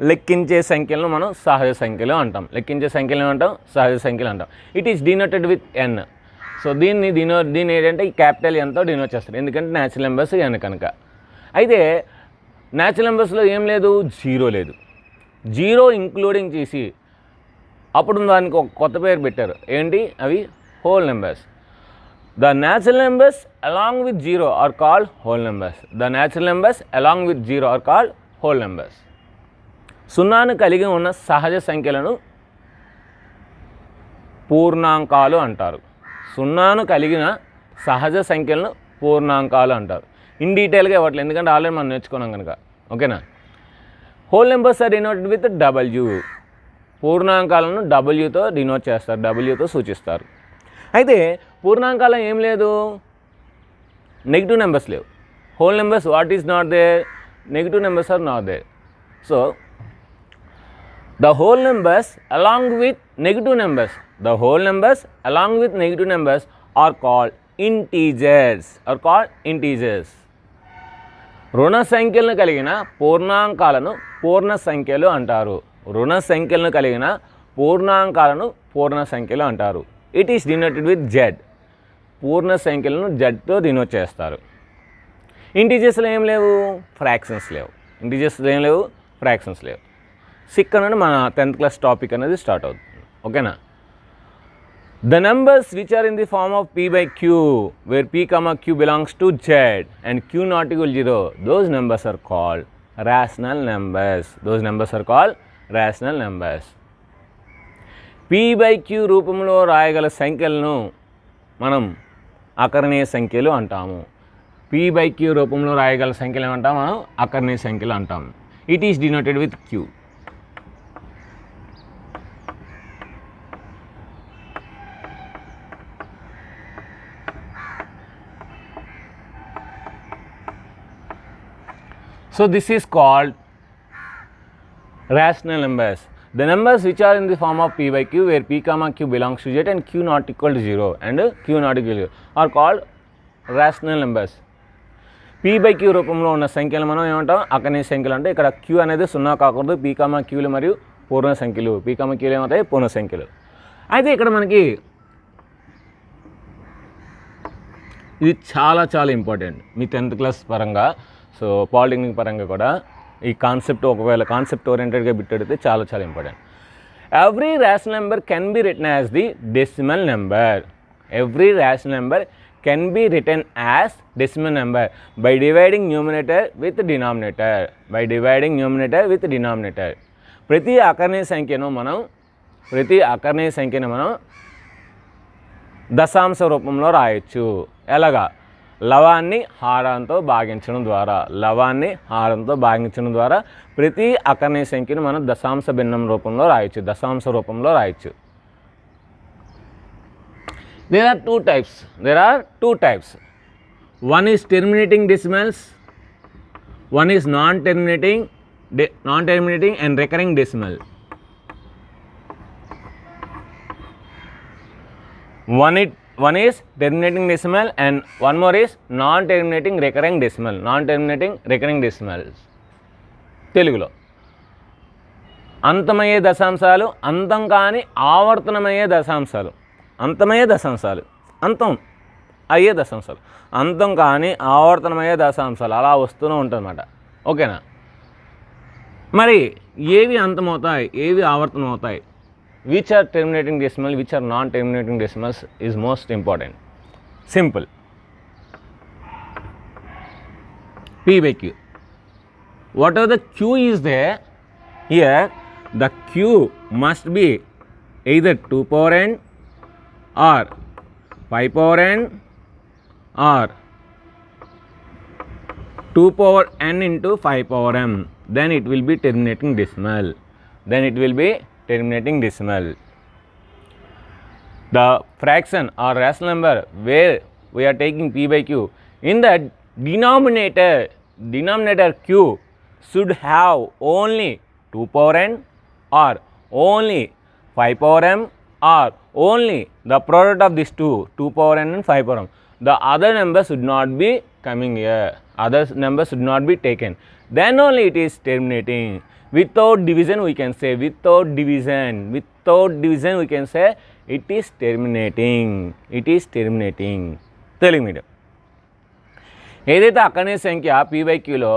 S1: లెక్కించే సంఖ్యలను మనం సహజ సంఖ్యలు అంటాం. లెక్కించే సంఖ్యలు అంటాం, సహజ సంఖ్యలు అంటాం. It is denoted with N. సో దీన్ని ఏంటంటే ఈ క్యాపిటల్ ఎన్తో డినోట్ చేస్తారు, ఎందుకంటే నేచురల్ నెంబర్స్ ఎన్ కనుక. అయితే నేచురల్ నెంబర్స్లో ఏం లేదు, జీరో లేదు. జీరో ఇంక్లూడింగ్ చేసి అప్పుడు దానికి ఒక కొత్త పేరు పెట్టారు. ఏంటి అవి? Whole numbers. The natural numbers along with zero are called whole numbers. The natural numbers along with zero are called whole numbers. సున్నాను కలిగి ఉన్న సహజ సంఖ్యలను పూర్ణాంకాలు అంటారు. సున్నాను కలిగిన సహజ సంఖ్యలను పూర్ణాంకాలు అంటారు. ఇన్ డీటెయిల్గా ఇవ్వట్లేదు, ఎందుకంటే ఆల్రెడీ మనం నేర్చుకున్నాం కనుక. ఓకేనా? Whole numbers are denoted with W. పూర్ణాంకాలను డబ్ల్యూతో డినోట్ చేస్తారు, డబ్ల్యూతో సూచిస్తారు. అయితే పూర్ణాంకాలు ఏం లేదు, నెగిటివ్ నెంబర్స్ లేవు. Whole numbers what is not there? Negative numbers are not there. So the whole numbers along with negative numbers, the whole numbers along with negative numbers are called integers, రుణ సంఖ్యలను కలిగిన పూర్ణాంకాలను పూర్ణ సంఖ్యలు అంటారు. రుణ సంఖ్యలను కలిగిన పూర్ణాంకాలను పూర్ణ సంఖ్యలు అంటారు. It is denoted with Z. పూర్ణ సంఖ్యలను జెడ్తో డినోట్ చేస్తారు. ఇంటీజర్స్లో ఏం లేవు, ఫ్రాక్షన్స్ లేవు. ఇంటీజర్స్లో ఏం లేవు, ఫ్రాక్షన్స్ లేవు. సిక్ అనేది మన 10th క్లాస్ టాపిక్ అనేది స్టార్ట్ అవుతుంది. ఓకేనా? The numbers which are in the form of p by q where p, q belongs to z and q not equal 0, those numbers are called rational numbers. Those numbers are called rational numbers. p by q రూపంలో రాయగల సంఖ్యలను మనం అకర్ణీయ సంఖ్యలు అంటాము. p by q రూపంలో రాయగల సంఖ్యలు ఏమంటాం మనం? అకర్ణీయ సంఖ్యలు అంటాము. It is denoted with q. So this is called rational numbers. The numbers which are in the form of p by q where p, q belongs to z and q not equal to 0 and q not equal to 0 are called rational numbers. p by q రూపంలో ఉన్న సంఖ్యలు మనం ఏమంటాం? అకర్ణీయ సంఖ్యలు. అంటే ఇక్కడ q అనేది 0 కాకూడదు. p, qలు మరియు పూర్ణ సంఖ్యలు. p, qలు ఏమవుతాయి? పూర్ణ సంఖ్యలు. అయితే ఇక్కడ మనకి ఇది చాలా చాలా ఇంపార్టెంట్ మీ 10th క్లాస్ పరంగా. సో పాలిటెక్నిక్ పరంగా కూడా ఈ కాన్సెప్ట్ ఒకవేళ కాన్సెప్ట్ ఓరియంటెడ్గా బిట్టడితే చాలా చాలా important. Every rational number can be written as the decimal number. Every rational number can be written as decimal number by dividing numerator with denominator. ప్రతి అకర్ణీయ సంఖ్యను మనం ప్రతి అకర్ణీయ సంఖ్యను మనం దశాంశ రూపంలో రాయొచ్చు. ఎలాగా? లవాన్ని హారంతో భాగించడం ద్వారా ప్రతి అకర్ణీయ సంఖ్యను మనం దశాంశ భిన్నం రూపంలో రాయొచ్చు, దశాంశ రూపంలో రాయొచ్చు. There are two types. One is terminating decimals, one is non-terminating and recurring decimal. One is terminating decimal and one more is non-terminating recurring decimal. తెలుగులో అంతమయ్యే దశాంశాలు, అంతం కాని ఆవర్తనమయ్యే దశాంశాలు. అంతం అయ్యే దశాంశాలు, అంతం కానీ ఆవర్తనమయ్యే దశాంశాలు అలా వస్తూనే ఉంటుందన్నమాట. ఓకేనా? మరి ఏవి అంతమవుతాయి, ఏవి ఆవర్తనం అవుతాయి? Which are terminating decimal, which are non terminating decimals is most important. Simple. P/Q. Whatever the Q is there, here the Q must be either 2 power n or 5 power n or 2 power n into 5 power m. Then it will be terminating decimal. The fraction or rational number where we are taking P/Q, in the denominator Q should have only 2 power n or only 5 power m or only the product of these 2 power n and 5 power m. The other number should not be coming here, other number should not be taken. Then only it is terminating. Without division we can say it is terminating. Telugu medium. ఏదైతే అకర్ణీయ సంఖ్య P/Qలో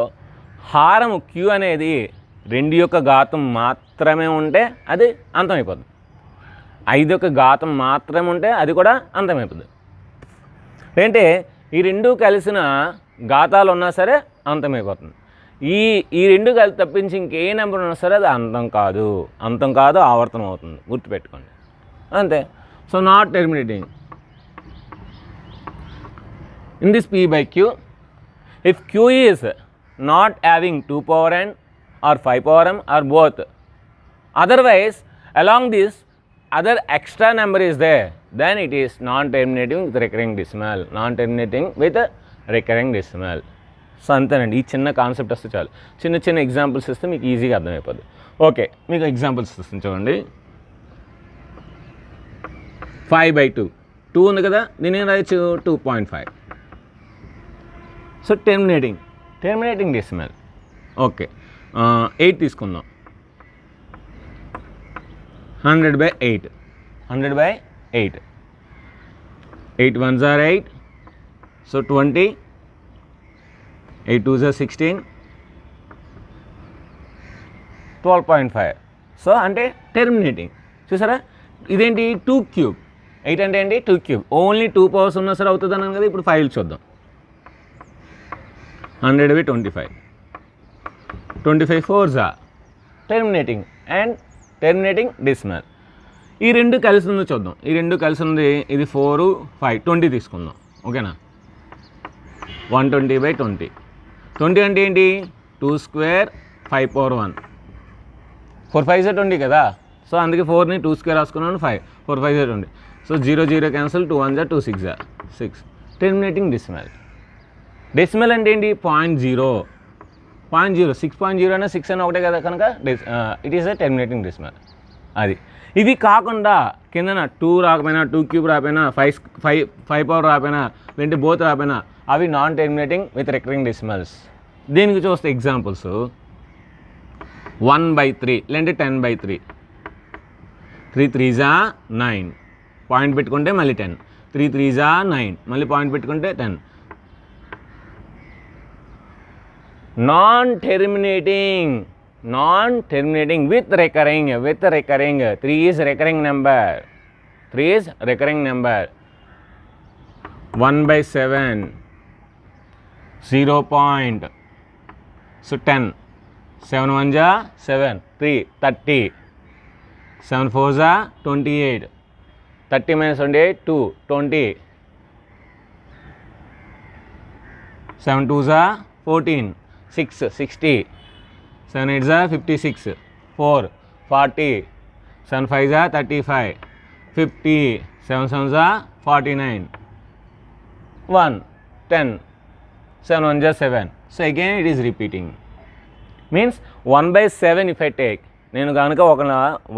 S1: హారము Q అనేది 2 యొక్క ఘాతం మాత్రమే ఉంటే అది అంతమైపోద్ది. 5 యొక్క ఘాతం మాత్రమే ఉంటే అది కూడా అంతమైపోద్ది. అంటే ఈ రెండు కలిసిన ఘాతాలు ఉన్నా సరే అంతమైపోతుంది. ఈ రెండు కలిసి తప్పించి ఇంకే నెంబర్ ఉన్నా సరే అది అంతం కాదు, ఆవర్తనం అవుతుంది. గుర్తుపెట్టుకోండి అంతే. So not terminating. In this P/Q, if Q is not having 2 power n or 5 power m or both, otherwise along this other extra number is there, then it is non-terminating with recurring decimal. So అంతేనండి. ఈ చిన్న concept వస్తే చాలు. చిన్న examples ఇస్తే మీకు ఈజీగా అర్థమైపోద్ది. ఓకే, మీకు ఎగ్జాంపుల్స్ ఇస్తుంది చూడండి. 5/2 ఉంది కదా, దీని ఏం రాయొచ్చు? 2.5. So terminating decimal. ఓకే, 8 తీసుకుందాం. 100/8. 8 1s are 8. So 20. 8 2s are 16. 12.5. So అంటే టెర్మినేటింగ్. చూసారా, ఇదేంటి? 2 cube. 8 అంటే ఏంటి? 2 cube. ఓన్లీ 2 powers ఉన్నా సరే అవుతుంది అన్నాను కదా. ఇప్పుడు 5 చూద్దాం. 100/25. 25 4s are terminating decimal. ఈ రెండు కలిసి ఉంది చూద్దాం. ఈ రెండు కలిసి ఉంది. ఇది 4 5 20 తీసుకుందాం. ఓకేనా? 120/20. 20 అంటే ఏంటి? 2 square 5 power 1. 4 5s are 20 కదా. సో అందుకే 4ని 2 square రాసుకున్నాను. 5 4 5s are 20. So 0 0 cancel. 2 1s are 2 6s are 6. Terminating decimal. Decimal అంటే ఏంటి? 0.0. 6.0 అయినా 6 అయినా ఒకటే కదా, కనుక it is a terminating decimal. అది. ఇవి కాకుండా కిందన 2 రాకపోయినా, 2 cube రాకపోయినా, 5 power రాకపోయినా, లేదంటే బోత్ రాకపోయినా, అవి non terminating with recurring decimals. దీనికి చూస్తే ఎగ్జాంపుల్స్ 1/3 లేదంటే 10/3. 3 3s are 9. పాయింట్ పెట్టుకుంటే మళ్ళీ 10. 3 3s are 9. మళ్ళీ పాయింట్ పెట్టుకుంటే 10. Non-terminating with recurring. 3 is recurring number. 1/7. 0 point. So 10. 7 1s are 7. 3 30. 7 4s are 28. 30 minus 28, 2, 20. 7 2s are 14. 6, 60. 7 8s are 56. 4, 40. 7 5s are 35. 50. 7 7s are 49. 1, 10. 7 1s are 7. So again it is repeating. Means 1/7 if I take. నేను కనుక ఒక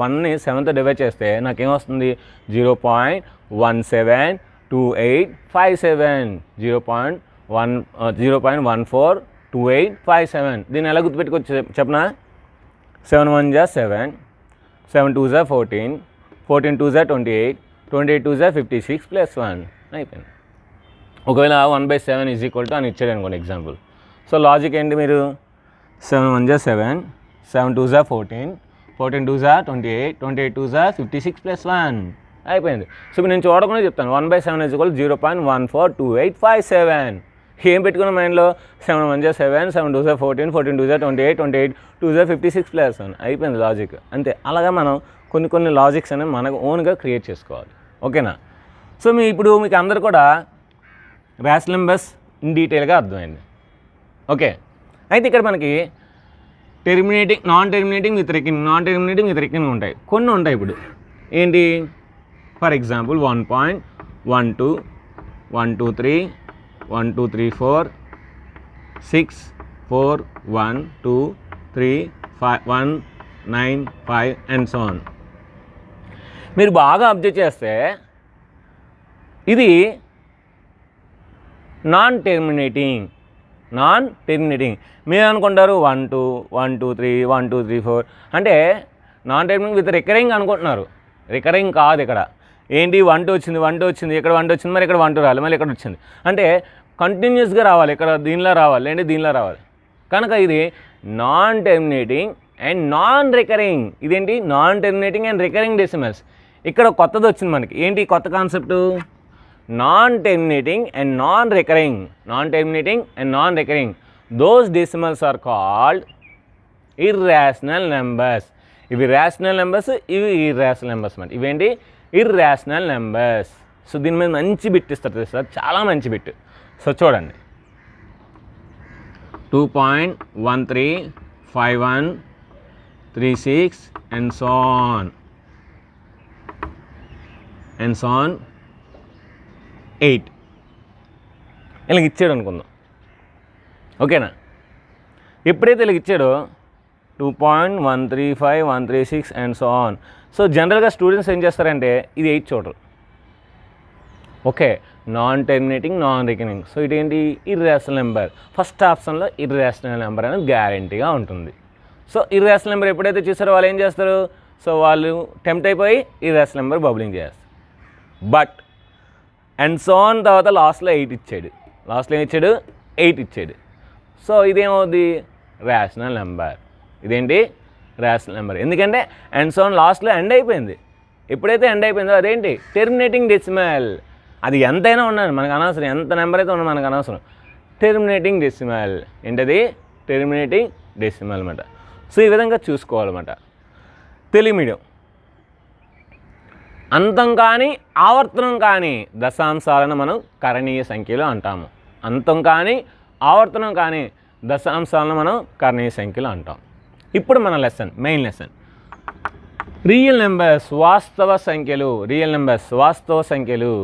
S1: 1ని 7తో divide చేస్తే నాకేమొస్తుంది 0.172857. 0.142857. దీన్ని ఎలా గుర్తుపెట్టుకోవచ్చు చెప్పనా? 7 1s are 7. 7 2s are 14. 14 2s are 28. 28 2s are 56 plus 1 అయిపోయింది. ఒకవేళ 1/7 ఈజ్ ఈక్వల్ టు అని ఇచ్చాడు అనుకోండి ఎగ్జాంపుల్. సో లాజిక్ ఏంటి మీరు 7 1s are 7. 7 2s are 14. 14 2s are 28. 28 2s are 56 plus 1 అయిపోయింది. సో ఇప్పుడు నేను చూడకుండా చెప్తాను 1/7 ఈజ్ ఈక్వల్ 0.142857. ఏం పెట్టుకున్న మైండ్లో 7 1s are 7. 7 2s are 14. 14 2s are 28. 28 2s are 56 plus 1 అయిపోయింది లాజిక్. అంతే. అలాగా మనం కొన్ని లాజిక్స్ అనేవి మనకు ఓన్గా క్రియేట్ చేసుకోవాలి. ఓకేనా? సో ఇప్పుడు మీకు అందరు కూడా రేషనల్ నెంబర్స్ ఇన్ డీటెయిల్గా అర్థమైంది. ఓకే. అయితే ఇక్కడ మనకి terminating, non terminating with recurring ఉంటాయి. కొన్ని ఉంటాయి ఇప్పుడు ఏంటి? For example 1.12 1 2 3 1 2 3 4 6 4 1 2 3 5 1 9 5 and so on. మీరు బాగా అబ్జర్వ్ చేస్తే ఇది నాన్ టెర్మినేటింగ్. మీరు అనుకుంటారు 1 2 1 2 3 1 2 3 4 అంటే నాన్ టెర్మినేటింగ్ విత్ రికరింగ్ అనుకుంటున్నారు. రికరింగ్ కాదు. ఇక్కడ ఏంటి 1 2 వచ్చింది, 1 2 వచ్చింది, ఇక్కడ 1 2 వచ్చింది, మరి ఇక్కడ 1 2 రావాలి, మళ్ళీ ఇక్కడ వచ్చింది అంటే కంటిన్యూస్గా రావాలి. ఇక్కడ దీనిలో రావాలి, లేదంటే దీనిలో రావాలి. కనుక ఇది non terminating and non recurring. ఇదేంటి? Non terminating and recurring decimals. ఇక్కడ కొత్తది వచ్చింది మనకి. ఏంటి కొత్త concept? Non terminating and non recurring. Those decimals are called irrational numbers. ఇవి రేషనల్ నెంబర్స్, ఇవి ఇర్రేషనల్ నెంబర్స్ అన్నమాట. ఇవేంటి? Irrational numbers. సో దీని మీద మంచి బిట్ ఇస్తారు సార్, చాలా మంచి బిట్. సో చూడండి 2.135136 and so on 8 ఇలా ఇచ్చాడు అనుకుందాం. ఓకేనా? ఎప్పుడైతే ఇలా ఇచ్చాడో 2.135136 and so on. సో జనరల్గా స్టూడెంట్స్ ఏం చేస్తారంటే ఇది 8 చూడరు. Okay, non terminating, non recurring. So ఇదేంటి? Irrational number. ఫస్ట్ ఆప్షన్లో ఇర్రేషనల్ నెంబర్ అనేది గ్యారెంటీగా ఉంటుంది. సో ఇర్రేషనల్ నెంబర్ ఎప్పుడైతే చూసారో వాళ్ళు ఏం చేస్తారు? సో వాళ్ళు టెంప్ట్ అయిపోయి ఇర్రేషనల్ నెంబర్ బబులింగ్ చేస్తారు. బట్ అండ్ సో ఆన్ తర్వాత లాస్ట్లో 8 ఇచ్చాడు. లాస్ట్లో ఏం ఇచ్చాడు? 8 ఇచ్చాడు. సో ఇదేమవుద్ది? Rational number. ఇదేంటి? Rational number. ఎందుకంటే అండ్ సో ఆన్ లాస్ట్లో ఎండ్ అయిపోయింది. ఎప్పుడైతే ఎండ్ అయిపోయిందో అదేంటి? Terminating decimal. అది ఎంతైనా ఉన్నాను మనకు అనవసరం, ఎంత నెంబర్ అయితే ఉన్నా మనకు అనవసరం. Terminating decimal. ఏంటది? టెర్మినేటింగ్ డెసిమల్ అన్నమాట. సో ఈ విధంగా చూసుకోవాలన్నమాట. తెలుగు మీడియం అంతం కానీ ఆవర్తనం కానీ దశాంశాలను మనం కరణీయ సంఖ్యలు అంటాము. అంతం కానీ ఆవర్తనం కానీ దశాంశాలను మనం కరణీయ సంఖ్యలు అంటాం. ఇప్పుడు మన lesson, main lesson, real numbers, వాస్తవ సంఖ్యలు. రియల్ నెంబర్స్, వాస్తవ సంఖ్యలు.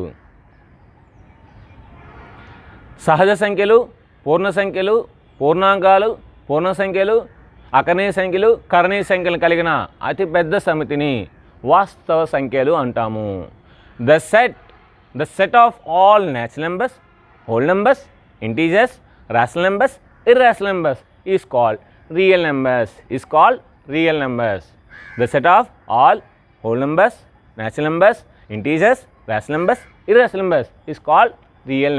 S1: సహజ సంఖ్యలు, పూర్ణ సంఖ్యలు, పూర్ణాంకాలు, పూర్ణ సంఖ్యలు, అకరణీయ సంఖ్యలు, కరణీయ సంఖ్యలు కలిగిన అతిపెద్ద సమితిని వాస్తవ సంఖ్యలు అంటాము. The set of all natural numbers, whole numbers, integers, rational numbers, irrational numbers is called real numbers. The set of all whole numbers, natural numbers, integers, rational numbers, irrational numbers is called real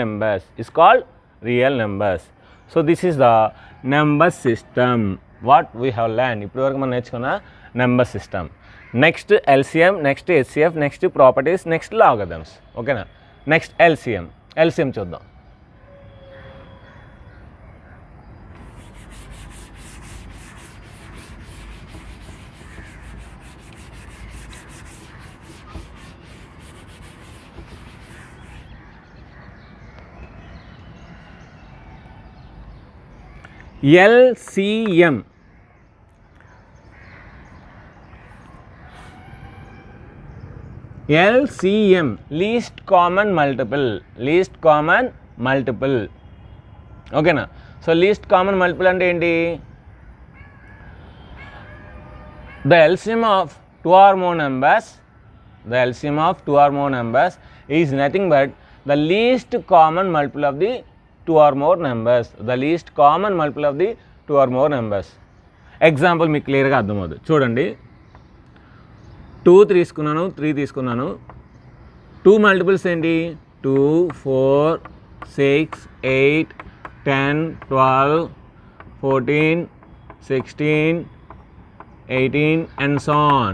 S1: numbers. So this is the number system what we have learned. ఇప్పుడు వరకు మనం నేర్చుకున్న number system. Next LCM, next HCF, next properties, next logarithms. ఓకేనా? Next LCM చూద్దాం. LCM. LCM, least common multiple. ఓకేనా? So least common multiple అంటే ఏంటి? The LCM of two or more numbers is nothing but the least common multiple of the two or more numbers. Example మీకు క్లియర్గా అర్థమవుతుంది. చూడండి, 2 తీసుకున్నాను, 3 తీసుకున్నాను. 2 మల్టిపుల్స్ ఏంటి? 2, 4, 6, 8, 10, 12, 14, 16, 18 and so on.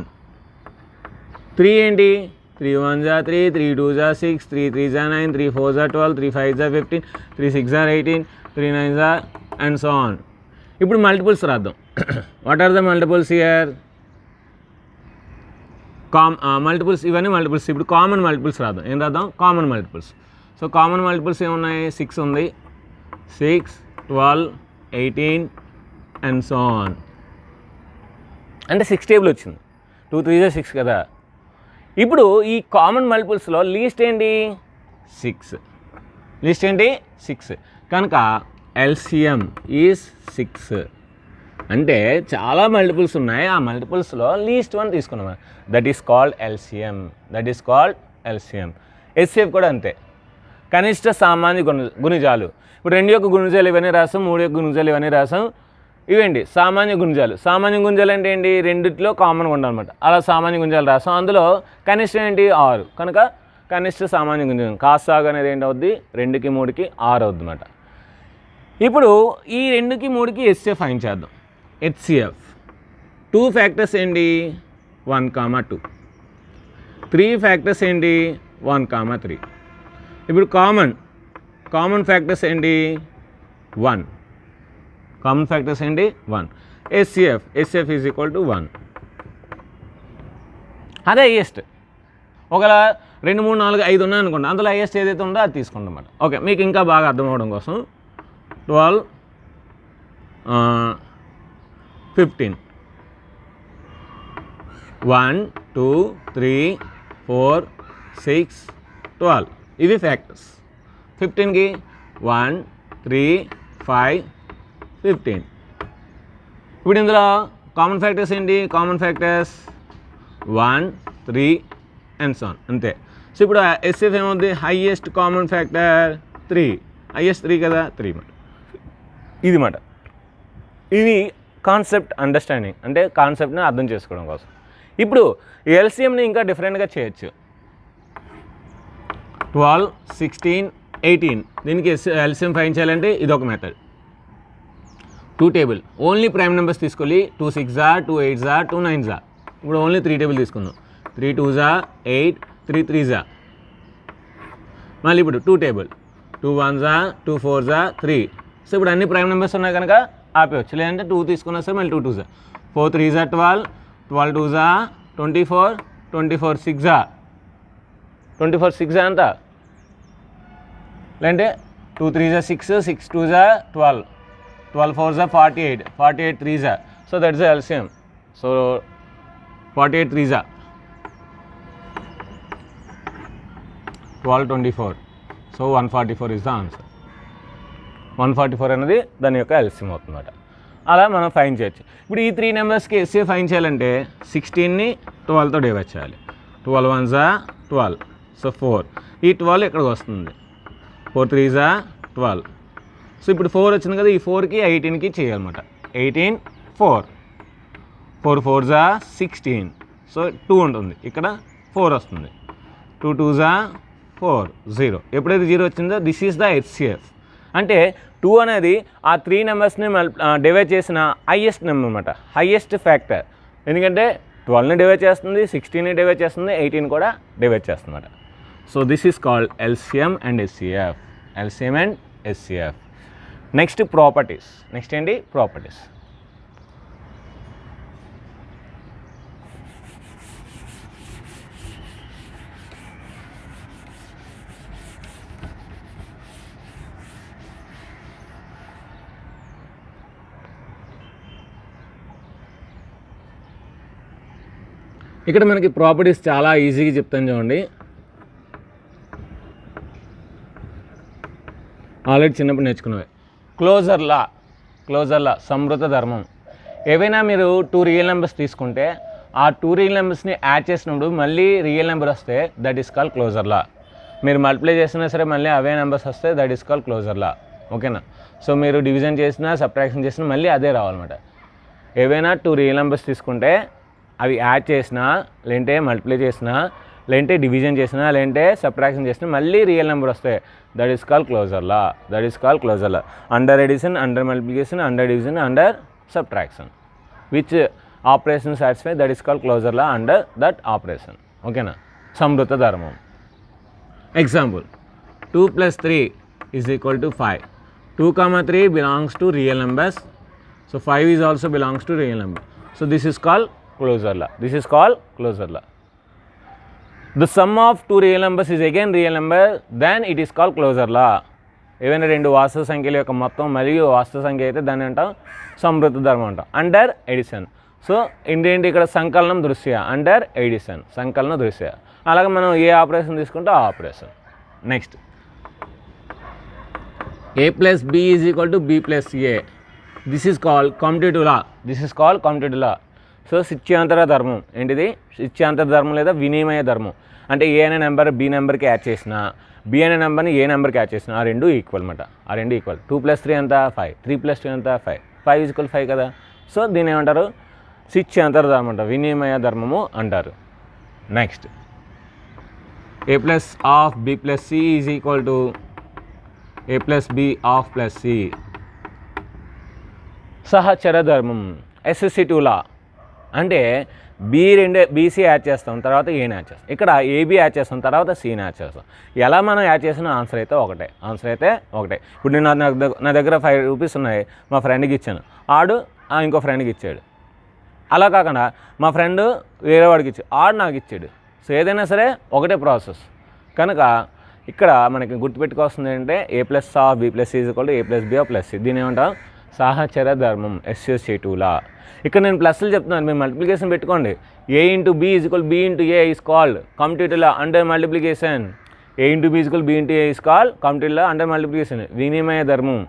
S1: 3 ఏంటి? 3 1s are 3, 3 2s are 6, 3 3s are 9, 3 4s are 12, 3 5s are 15, 3 6s are 18, 3 9s are and so on. ఇప్పుడు multiples రాద్దాం. What are the multiples here? Multiples, ఇవన్నీ మల్టిపుల్స్. ఇప్పుడు కామన్ మల్టిపుల్స్ రాద్దాం. ఏం రాద్దాం? Common multiples. So common multiples ఏమున్నాయి? 6 ఉంది, 6, 12, 18 and so on. అంటే 6 టేబుల్ వచ్చింది. 2 3 6 కదా. ఇప్పుడు ఈ కామన్ మల్టిపుల్స్లో లీస్ట్ ఏంటి? 6. లీస్ట్ ఏంటి? 6. కనుక LCM ఈజ్ 6. అంటే చాలా మల్టిపుల్స్ ఉన్నాయి, ఆ మల్టిపుల్స్లో లీస్ట్ వన్ తీసుకున్నాం. That is called LCM. HCF కూడా అంతే, కనిష్ట సామాన్య గుణిజాలు. ఇప్పుడు 2 యొక్క గుణిజాలు ఇవన్నీ రాసాం, 3 యొక్క గుణిజాలు ఇవన్నీ రాసాం. ఇవేంటి? సామాన్య గుణిజాలు. సామాన్య గుణిజాలు అంటే ఏంటి? రెండిట్లో కామన్గా ఉండాలన్నమాట. అలా సామాన్య గుణిజాలు రాసాం. అందులో కనిష్టం ఏంటి? 6. కనుక కనిష్ట సామాన్య గుణిజం కాసాగు అనేది ఏంటవుద్ది? 2కి 3కి 6 అవుద్ది అన్నమాట. ఇప్పుడు ఈ 2కి 3కి HCF ఫైండ్ చేద్దాం. HCF 2 ఫ్యాక్టర్స్ ఏంటి? 1, 2. 3 ఫ్యాక్టర్స్ ఏంటి? 1, 3. ఇప్పుడు కామన్ ఫ్యాక్టర్స్ ఏంటి? 1. కామన్ ఫ్యాక్టర్స్ ఏంటి? 1. HCF is equal to 1. అదే హైయెస్ట్. ఒకవేళ 2 3 4 5 ఉన్నాయి అనుకోండి, అందులో హైయెస్ట్ ఏదైతే ఉందో అది తీసుకుంటాం అన్నమాట. ఓకే, మీకు ఇంకా బాగా అర్థం అవ్వడం కోసం 12, 15, 1 2 3 4 6 12 ఇవి ఫ్యాక్టర్స్. 15కి 1 3 5 15. ఇప్పుడు ఇందులో కామన్ ఫ్యాక్టర్స్ ఏంటి? Common factors 1 3 and so on, అంతే. సో ఇప్పుడు HCF ఏమవుద్ది? Highest common factor 3. హైయెస్ట్ 3 కదా, 3 మాట. ఇది మాట. ఇది కాన్సెప్ట్ అండర్స్టాండింగ్, అంటే కాన్సెప్ట్ని అర్థం చేసుకోవడం కోసం. ఇప్పుడు ఎల్సిఎంని ఇంకా డిఫరెంట్గా చేయొచ్చు. 12, 16, 18 దీనికి ఎల్సిఎం ఫైండ్ చేయాలంటే ఇదొక method. 2 table, only prime numbers తీసుకోవాలి. 2 6s are, 2 8s are, 2 9s are. ఇప్పుడు ఓన్లీ 3 టేబుల్ తీసుకుందాం. 3 2s are 8, 3 3s are. మళ్ళీ ఇప్పుడు 2 table, 2 1s are, 2 4s are, 3. So ఇప్పుడు అన్ని ప్రైమ్ నెంబర్స్ ఉన్నాయి కనుక ఆపేయచ్చు. లేదంటే 2 తీసుకున్నా సరే మళ్ళీ 2 2s are. 4 3s are 12, 12 2s are 24, 24 6s are. 24 6s అంత. లేదంటే 2 3s are 6, 6 2s are 12, 12 4s are 48, 48 3s are. So that is the LCM. So 48 3s are 12 24. So 144 is the answer. 144 అనేది దాని యొక్క ఎల్సిఎం అవుతుందన్నమాట. అలా మనం ఫైండ్ చేయొచ్చు. ఇప్పుడు ఈ 3 నెంబర్స్కి HCF ఫైండ్ చేయాలంటే 16ని 12తో డివైడ్ చేయాలి. 12 1s are 12, సో 4. ఈ 12 ఇక్కడికి వస్తుంది. 4 3s are 12. సో ఇప్పుడు 4 వచ్చింది కదా, ఈ 4కి 18కి చేయాలన్నమాట. 18 4, 4 4s are 16, సో 2 ఉంటుంది. ఇక్కడ 4 వస్తుంది. 2 2s are 4 0. ఎప్పుడైతే 0 వచ్చిందో దిస్ ఈజ్ ద HCF. అంటే 2 అనేది ఆ 3 నెంబర్స్ని డివైడ్ చేసిన హైయెస్ట్ నెంబర్ అనమాట, హైయెస్ట్ ఫ్యాక్టర్. ఎందుకంటే 12ని డివైడ్ చేస్తుంది, 16ని డివైడ్ చేస్తుంది, 18 కూడా డివైడ్ చేస్తుంది అనమాట. So this is called LCM and HCF. LCM and HCF. Next properties. Next ఏంటి? ప్రాపర్టీస్. ఇక్కడ మనకి ప్రాపర్టీస్ చాలా ఈజీగా చెప్తాను చూడండి. ఆల్రెడీ చిన్నప్పుడు నేర్చుకున్నవి. క్లోజర్ లా సంవృత ధర్మం. ఏవైనా మీరు 2 రియల్ నెంబర్స్ తీసుకుంటే ఆ 2 రియల్ నెంబర్స్ని యాడ్ చేసినప్పుడు మళ్ళీ రియల్ నెంబర్ వస్తే that is call closure law. మీరు మల్టిప్లై చేసినా సరే మళ్ళీ అవే నెంబర్స్ వస్తే that is call closure law. ఓకేనా? సో మీరు డివిజన్ చేసినా సబ్ట్రాక్షన్ చేసినా మళ్ళీ అదే రావాలన్నమాట. ఏవైనా 2 రియల్ నెంబర్స్ తీసుకుంటే అవి యాడ్ చేసినా లేదంటే మల్టిప్లై చేసినా లేదంటే డివిజన్ చేసినా లేదంటే సబ్ట్రాక్షన్ చేసినా మళ్ళీ రియల్ నెంబర్ వస్తాయి. That is call closure law. Under addition, under multiplication, under division, under subtraction which operation satisfy that is call closure law under that operation. ఓకేనా? సంవృత ధర్మం. Example 2 + 3 = 5. 2, 3 belongs to real numbers. So 5 is also belongs to real number. So this is called closure law. The sum of 2 real numbers is again real number, then it is called closure law. ఏవైనా 2 వాస్తవ సంఖ్యల యొక్క మొత్తం మరియు వాస్తవ సంఖ్య అయితే దాన్ని అంటాం సంవృత ధర్మం అంటాం. Under edition. సో ఏంటి ఇక్కడ సంకలనం దృష్ట్యా, అండర్ ఎడిషన్ సంకలన దృష్ట్యా. అలాగే మనం ఏ ఆపరేషన్ తీసుకుంటే ఆ operation. Next a + b = b + a. This is called competitive law. So శిత్యాంతర ధర్మం. ఏంటిది? శిత్యాంతర ధర్మం లేదా వినిమయ ధర్మం. అంటే ఏ అనే నెంబర్ బి నెంబర్కి యాడ్ చేసిన, బి అనే నెంబర్ని ఏ నెంబర్కి యాడ్ చేసిన ఆ రెండు ఈక్వల్ అనమాట. 2 + 3 ఎంత? 5. 3 + 2 ఎంత? 5. 5 = 5 కదా. సో దీన్ని ఏమంటారు? శిత్యాంతర ధర్మం అంటారు, వినిమయ ధర్మము అంటారు. Next a + b + c = a + b + c. సహచర ధర్మం, అసోసియేటివ్ లా. అంటే బీసీ యాడ్ చేస్తాం, తర్వాత ఏని యాడ్ చేస్తాం. ఇక్కడ ఏబీ యాడ్ చేస్తాం, తర్వాత సీని యాడ్ చేస్తాం. ఎలా మనం యాడ్ చేసిన ఆన్సర్ అయితే ఒకటే. ఇప్పుడు నేను నా దగ్గర 5 రూపీస్ ఉన్నాయి, మా ఫ్రెండ్కి ఇచ్చాను, ఆడు ఇంకో ఫ్రెండ్కి ఇచ్చాడు. అలా కాకుండా మా ఫ్రెండ్ వేరే వాడికి ఇచ్చాడు, ఆడు నాకు ఇచ్చాడు. సో ఏదైనా సరే ఒకటే ప్రాసెస్. కనుక ఇక్కడ మనకి గుర్తుపెట్టుకోవాల్సింది ఏంటంటే a + b + c = a + b + c. దీని ఏమంటాం? సహచర ధర్మం, అసోసియేటివ్ లా. ఇక్కడ నేను ప్లస్లు చెప్తున్నాను, మీరు మల్టిప్లికేషన్ పెట్టుకోండి. a × b = b × a is called competitive law under multiplication. a × b = b × a is called competitive law under multiplication. వినిమయ ధర్మం,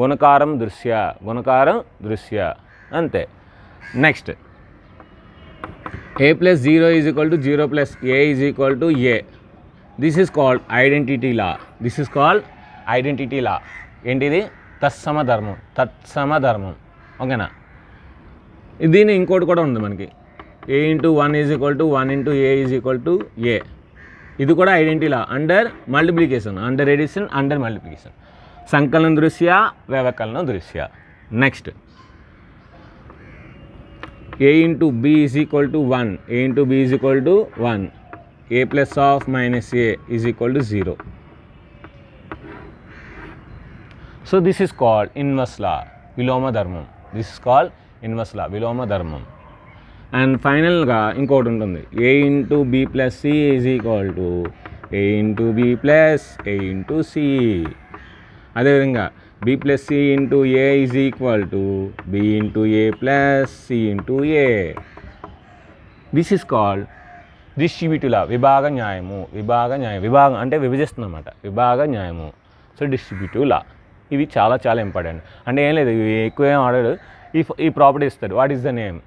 S1: గుణకారం దృశ్య అంతే. Next a + 0 = 0 + a = a. This is called identity law. ఏంటిది? తత్సమ ధర్మం. ఓకేనా? దీని ఇంకోటి కూడా ఉంది మనకి. a × 1 = 1 × a = a. ఇది కూడా identity law under multiplication, under addition, under multiplication. సంకలన దృశ్య, వ్యవకలన దృశ్య. Next a × b = 1. a × b = 1. a + - a = 0. So this is called inverse law, విలోమ ధర్మం. అండ్ ఫైనల్గా ఇంకోటి ఉంటుంది. a × b + c = a × b + a × c. అదేవిధంగా b + c × a = b × a + c × a. This is called distributive law, విభాగ న్యాయం అంటే విభజిస్తుందన్నమాట, విభాగ న్యాయము. సో డిస్ట్రిబ్యూటివ్ లా ఇవి చాలా ఇంపార్టెంట్. అంటే ఏం లేదు, ఇవి ఎక్కువ ఏం ఆడాడు, ఈ ప్రాపర్టీ ఇస్తాడు. What is the name?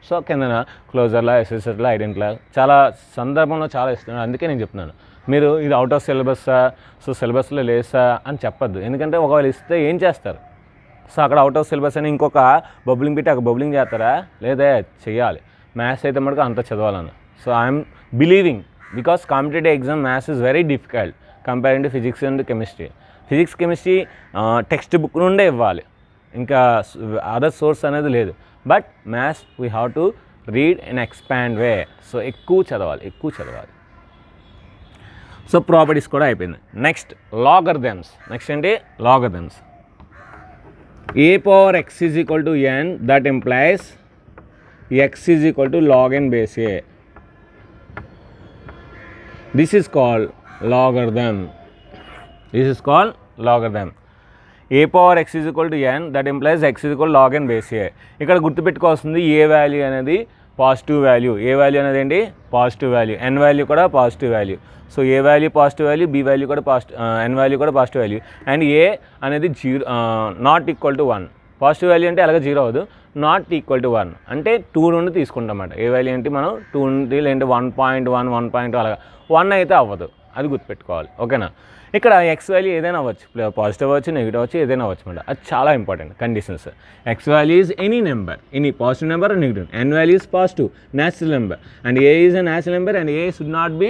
S1: So కిందన closure law, associative law, identity law చాలా సందర్భంలో చాలా ఇస్తున్నాడు. అందుకే నేను చెప్తున్నాను, మీరు ఇది అవుట్ ఆఫ్ సిలబస్సా, సో సిలబస్లో లేసా అని చెప్పొద్దు. ఎందుకంటే ఒకవేళ ఇస్తే ఏం చేస్తారు? సో అక్కడ అవుట్ ఆఫ్ సిలబస్ అని ఇంకొక బబ్లింగ్ పెట్టి అక్కడ బబ్లింగ్ చేస్తారా? లేదా చేయాలి. మ్యాథ్స్ అయితే మటుకు అంత చదవాలని. So I'm believing because competitive exam maths is very difficult comparing to physics and chemistry. Physics chemistry text book నుండే ఇవ్వాలి, ఇంకా అదర్ సోర్స్ అనేది లేదు. But maths we have to read in expand way. So ఎక్కువ చదవాలి. So properties కూడా అయిపోయింది. Next logarithms. Next ఏంటి? Logarithms. a power x = n, that implies x = log n base a. This is called logarithm. a power x = n, that implies x = log n base a. ఇక్కడ గుర్తుపెట్టుకోవాల్సింది A value అనేది positive value, A value అనేది ఏంటి positive value, N value కూడా positive value. So A value positive value, B value కూడా N value కూడా positive value. And A అనేది not equal to 1. Positive value అంటే అలాగే 0 అవ్వదు, నాట్ ఈక్వల్ టు 1 అంటే 2 నుండి తీసుకుంటాం అన్నమాట. ఏ వాల్యూ ఏంటి మనం 2 నుండి, లేదంటే 1.1, 1.2 అలాగా 1 అయితే అవ్వదు, అది గుర్తుపెట్టుకోవాలి. ఓకేనా. ఇక్కడ ఎక్స్ వాల్యూ ఏదైనా అవ్వచ్చు, పాజిటివ్ అవ్వచ్చు, నెగిటివ్ అవ్వచ్చు, ఏదైనా అవ్వచ్చు అనమాట. అది చాలా important conditions. X value is any number, any positive number and negative. N value is positive natural number and a is a natural number and a should not be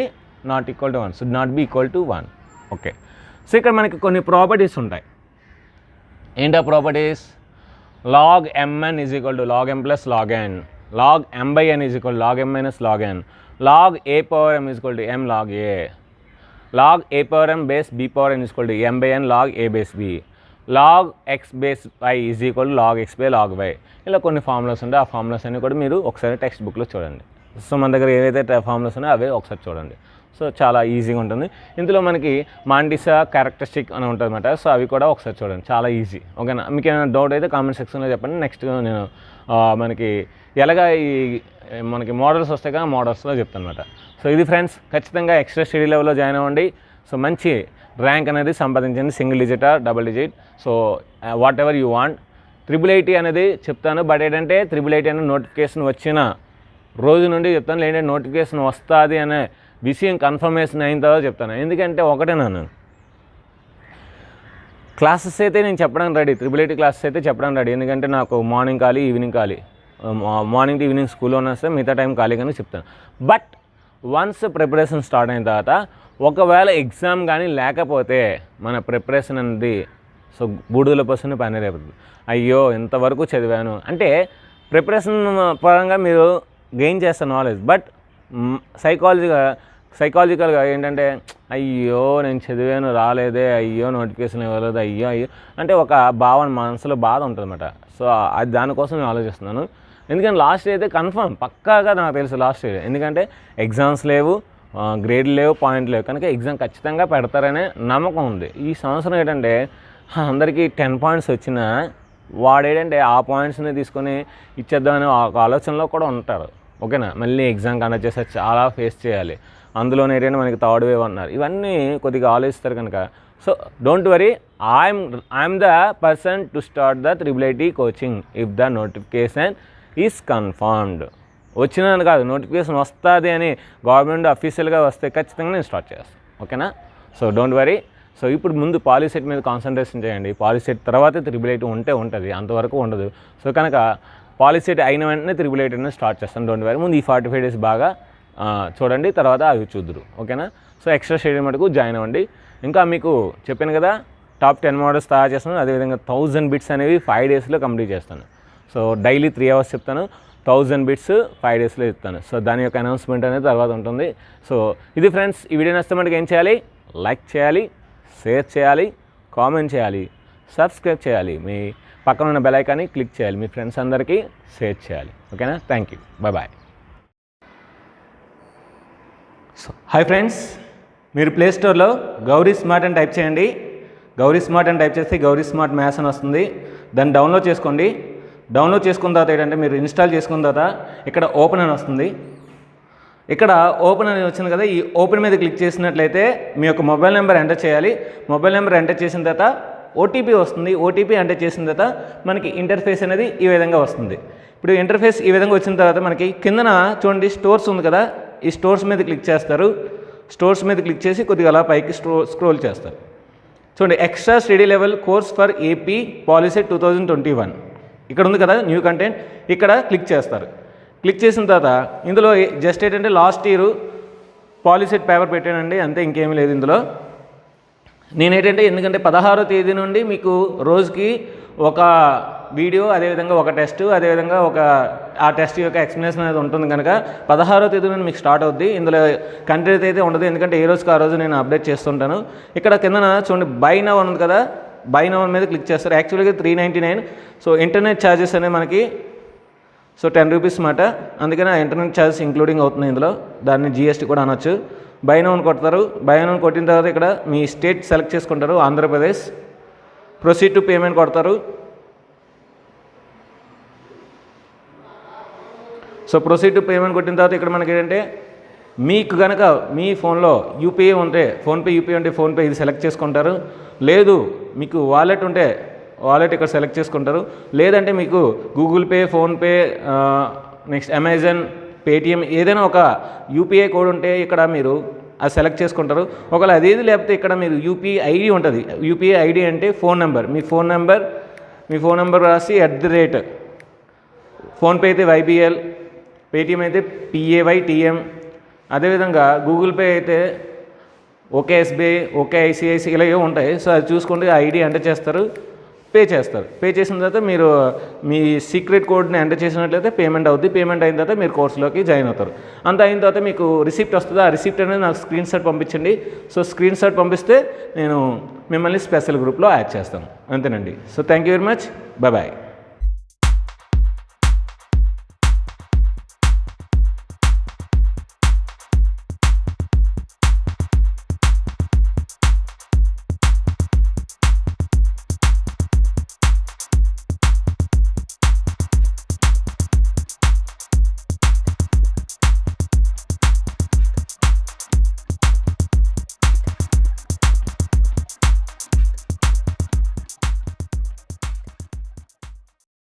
S1: not equal to 1, should not be equal to 1. Okay. So ఇక్కడ మనకి కొన్ని properties ఉంటాయి. ఏంటా properties? log mn is equal to log m plus log n, log m by n is equal to log m minus log n, log a power m is equal to m log a, log a power m base b power n is equal to m by n log a base b, log x base y is equal to log x by log y. ఇలా కొన్ని formulas ఉంటాయి. ఆ formulas అన్నీ కూడా మీరు ఒకసారి text బుక్లో చూడండి. సో మన దగ్గర ఏవైతే ఫార్ములాస్ ఉన్నాయో అవే ఒకసారి చూడండి. సో చాలా ఈజీగా ఉంటుంది. ఇందులో మనకి మాంటిసా క్యారెక్టరిస్టిక్ అని ఉంటుంది అన్నమాట. సో అవి కూడా ఒకసారి చూడండి, చాలా ఈజీ. ఓకేనా. మీకు ఏమైనా డౌట్ అయితే కామెంట్ సెక్షన్లో చెప్పండి. నెక్స్ట్ నేను మనకి ఎలాగా ఈ మనకి మోడల్స్ వస్తాయి కదా, మోడల్స్లో చెప్తాను అనమాట. సో ఇది ఫ్రెండ్స్, ఖచ్చితంగా ఎక్స్ట్రా స్టడీ లెవెల్లో జాయిన్ అవ్వండి. సో మంచి ర్యాంక్ అనేది సంపాదించండి, single digit or double digit. So whatever you want. IIIT అనేది చెప్తాను, బట్ ఏంటంటే IIIT అనే నోటిఫికేషన్ వచ్చిన రోజు నుండి చెప్తాను, లేదంటే నోటిఫికేషన్ వస్తుంది అనే విషయం కన్ఫర్మేషన్ అయిన తర్వాత చెప్తాను. ఎందుకంటే ఒకటే నన్ను క్లాసెస్ అయితే నేను చెప్పడానికి రెడీ, IIIT క్లాసెస్ అయితే చెప్పడానికి రెడీ. ఎందుకంటే నాకు మార్నింగ్ ఖాళీ, ఈవినింగ్ ఖాళీ, మార్నింగ్ టు ఈవినింగ్ స్కూల్లో వస్తే మిగతా టైం ఖాళీ కానీ చెప్తాను. బట్ వన్స్ ప్రిపరేషన్ స్టార్ట్ అయిన తర్వాత ఒకవేళ ఎగ్జామ్ కానీ లేకపోతే మన ప్రిపరేషన్ అనేది సో బూడిదల పర్సెంట్ పని రేపుతుంది. అయ్యో ఇంతవరకు చదివాను అంటే ప్రిపరేషన్ పరంగా మీరు గెయిన్ చేస్తారు నాలెడ్జ్. బట్ సైకాలజికల్గా ఏంటంటే అయ్యో నేను చదివాను రాలేదే, అయ్యో నోటిఫికేషన్ ఇవ్వలేదు, అయ్యో అంటే ఒక భావన మనసులో బాధ ఉంటుంది అన్నమాట. సో అది దానికోసం నేను ఆలోచిస్తున్నాను. ఎందుకంటే లాస్ట్ ఇయర్ అయితే కన్ఫర్మ్ పక్కాగా నాకు తెలుసు లాస్ట్ ఇయర్, ఎందుకంటే ఎగ్జామ్స్ లేవు, గ్రేడ్లు లేవు, పాయింట్లు లేవు, కనుక ఎగ్జామ్ ఖచ్చితంగా పెడతారనే నమ్మకం ఉంది. ఈ సంవత్సరం ఏంటంటే అందరికీ 10 పాయింట్స్ వచ్చినా వాడేంటంటే ఆ పాయింట్స్ని తీసుకొని ఇచ్చేద్దామని ఒక ఆలోచనలో కూడా ఉంటారు. ఓకేనా. మళ్ళీ ఎగ్జామ్ కండక్ట్ చేస్తే చాలా ఫేస్ చేయాలి, అందులోనే ఏంటంటే మనకి థర్డ్ వేవ్ అన్నారు, ఇవన్నీ కొద్దిగా ఆలోచిస్తారు కనుక. So don't worry, I'm the person to start the IIIT coaching if the notification is confirmed. వచ్చినాను కాదు, నోటిఫికేషన్ వస్తుంది అని గవర్నమెంట్ అఫీషియల్గా వస్తే ఖచ్చితంగా నేను స్టార్ట్ చేస్తాను. ఓకేనా. So don't worry. సో ఇప్పుడు ముందు పాలిసెట్ మీద కాన్సన్ట్రేషన్ చేయండి. పాలిసెట్ తర్వాత IIIT ఉంటుంది, అంతవరకు ఉండదు. సో కనుక పాలిసెట్ అయిన వెంటనే IIIT అనేది స్టార్ట్ చేస్తాను. Don't worry. ముందు ఈ 45 days బాగా చూడండి, తర్వాత అవి చూద్దరు. ఓకేనా. సో ఎక్స్ట్రా షెడ్యూల్ మటుకు జాయిన్ అవ్వండి. ఇంకా మీకు చెప్పాను కదా, టాప్ 10 మోడల్స్ తయారు చేస్తాను. అదేవిధంగా 1000 బిట్స్ అనేవి 5 daysలో కంప్లీట్ చేస్తాను. సో డైలీ 3 hours చెప్తాను, 1000 బిట్స్ 5 daysలో చెప్తాను. సో దాని యొక్క అనౌన్స్మెంట్ అనేది తర్వాత ఉంటుంది. సో ఇది ఫ్రెండ్స్, ఈ వీడియో నచ్చితే మనకి ఏం చేయాలి? లైక్ చేయాలి, షేర్ చేయాలి, కామెంట్ చేయాలి, సబ్స్క్రైబ్ చేయాలి, మీ పక్కన ఉన్న బెల్ ఐకాన్ని క్లిక్ చేయాలి, మీ ఫ్రెండ్స్ అందరికీ షేర్ చేయాలి. ఓకేనా. Thank you, bye. So hi friends, మీరు ప్లే స్టోర్లో గౌరీ స్మార్ట్ అని టైప్ చేయండి. గౌరీ స్మార్ట్ అని టైప్ చేస్తే గౌరీ స్మార్ట్ మ్యాథ్స్ అని వస్తుంది. దాన్ని డౌన్లోడ్ చేసుకోండి. డౌన్లోడ్ చేసుకున్న తర్వాత ఏంటంటే మీరు ఇన్స్టాల్ చేసుకున్న తర్వాత ఇక్కడ ఓపెన్ అని వస్తుంది. ఇక్కడ ఓపెన్ అని వచ్చింది కదా, ఈ ఓపెన్ మీద క్లిక్ చేసినట్లయితే మీ యొక్క మొబైల్ నెంబర్ ఎంటర్ చేయాలి. మొబైల్ నెంబర్ ఎంటర్ చేసిన తర్వాత ఓటీపీ వస్తుంది. ఓటీపీ ఎంటర్ చేసిన తర్వాత మనకి ఇంటర్ఫేస్ అనేది ఈ విధంగా వస్తుంది. ఇప్పుడు ఇంటర్ఫేస్ ఈ విధంగా వచ్చిన తర్వాత మనకి కిందన చూడండి స్టోర్స్ ఉంది కదా, ఈ స్టోర్స్ మీద క్లిక్ చేస్తారు. స్టోర్స్ మీద క్లిక్ చేసి కొద్దిగా అలా పైకి స్క్రోల్ చేస్తారు. చూడండి, extra study level course for AP POLYCET 2021 ఇక్కడ ఉంది కదా, న్యూ కంటెంట్, ఇక్కడ క్లిక్ చేస్తారు. క్లిక్ చేసిన తర్వాత ఇందులో జస్ట్ ఏంటంటే లాస్ట్ ఇయర్ పాలిసెట్ పేపర్ పెట్టానండి, అంతే, ఇంకేమీ లేదు ఇందులో. నేనేంటంటే ఎందుకంటే 16వ తేదీ నుండి మీకు రోజుకి ఒక వీడియో, అదేవిధంగా ఒక టెస్ట్, అదేవిధంగా ఆ టెస్ట్ యొక్క ఎక్స్ప్లెనేషన్ అనేది ఉంటుంది కనుక 16వ తేదీ నుండి మీకు స్టార్ట్ అవుద్ది. ఇందులో కంటెంట్ అయితే ఉండదు, ఎందుకంటే ఏ రోజుకి ఆ రోజు నేను అప్డేట్ చేస్తుంటాను. ఇక్కడ కిందన చూడండి బై నౌ ఉంది కదా, బై నౌ మీద క్లిక్ చేస్తారు. యాక్చువల్గా 399. సో ఇంటర్నెట్ ఛార్జెస్ అనేవి మనకి సో 10 రూపీస్ మాట, అందుకని ఆ ఇంటర్నెట్ ఛార్జెస్ ఇంక్లూడింగ్ అవుతుంది ఇందులో, దాన్ని GST కూడా అనొచ్చు. బై నౌ కొడతారు. బై నౌ కొట్టిన తర్వాత ఇక్కడ మీ స్టేట్ సెలెక్ట్ చేసుకుంటారు, ఆంధ్రప్రదేశ్. ప్రొసీడ్ టు పేమెంట్ కొడతారు. సో ప్రొసీడ్ టు పేమెంట్ కొట్టిన తర్వాత ఇక్కడ మనకి ఏంటంటే మీకు కనుక మీ ఫోన్లో యూపీఐ ఉంటే ఫోన్పే యూపీఐ ఉంటే ఫోన్పే ఇది సెలెక్ట్ చేసుకుంటారు. లేదు మీకు వాలెట్ ఉంటే వాలెట్ ఇక్కడ సెలెక్ట్ చేసుకుంటారు. లేదంటే మీకు Google pay, PhonePe, next Amazon, Paytm ఏదైనా ఒక యూపీఐ కోడ్ ఉంటే ఇక్కడ మీరు అది సెలెక్ట్ చేసుకుంటారు. ఒకవేళ అదేది లేకపోతే ఇక్కడ మీరు యూపీఐ ఐడి ఉంటుంది. యూపీఐ ఐడి అంటే ఫోన్ నెంబర్, మీ ఫోన్ నెంబర్ రాసి @ ఫోన్పే అయితే YBL, పేటిఎం అయితే PAYTM, అదేవిధంగా గూగుల్ పే అయితే ఓకే SBI, ఓకే ICICI ఇలా ఏవో ఉంటాయి. సో అది చూసుకుంటే ఐడి ఎంటర్ చేస్తారు, పే చేసిన తర్వాత మీరు మీ సీక్రెట్ కోడ్ని ఎంటర్ చేసినట్లయితే పేమెంట్ అవుద్ది. పేమెంట్ అయిన తర్వాత మీరు కోర్సులోకి జాయిన్ అవుతారు. అంత అయిన తర్వాత మీకు రిసిప్ట్ వస్తుంది. ఆ రిసిప్ట్ అనేది నాకు స్క్రీన్ షాట్ పంపించండి. సో స్క్రీన్ షాట్ పంపిస్తే నేను మిమ్మల్ని స్పెషల్ గ్రూప్లో యాడ్ చేస్తాను. అంతేనండి. So thank you very much. Bye.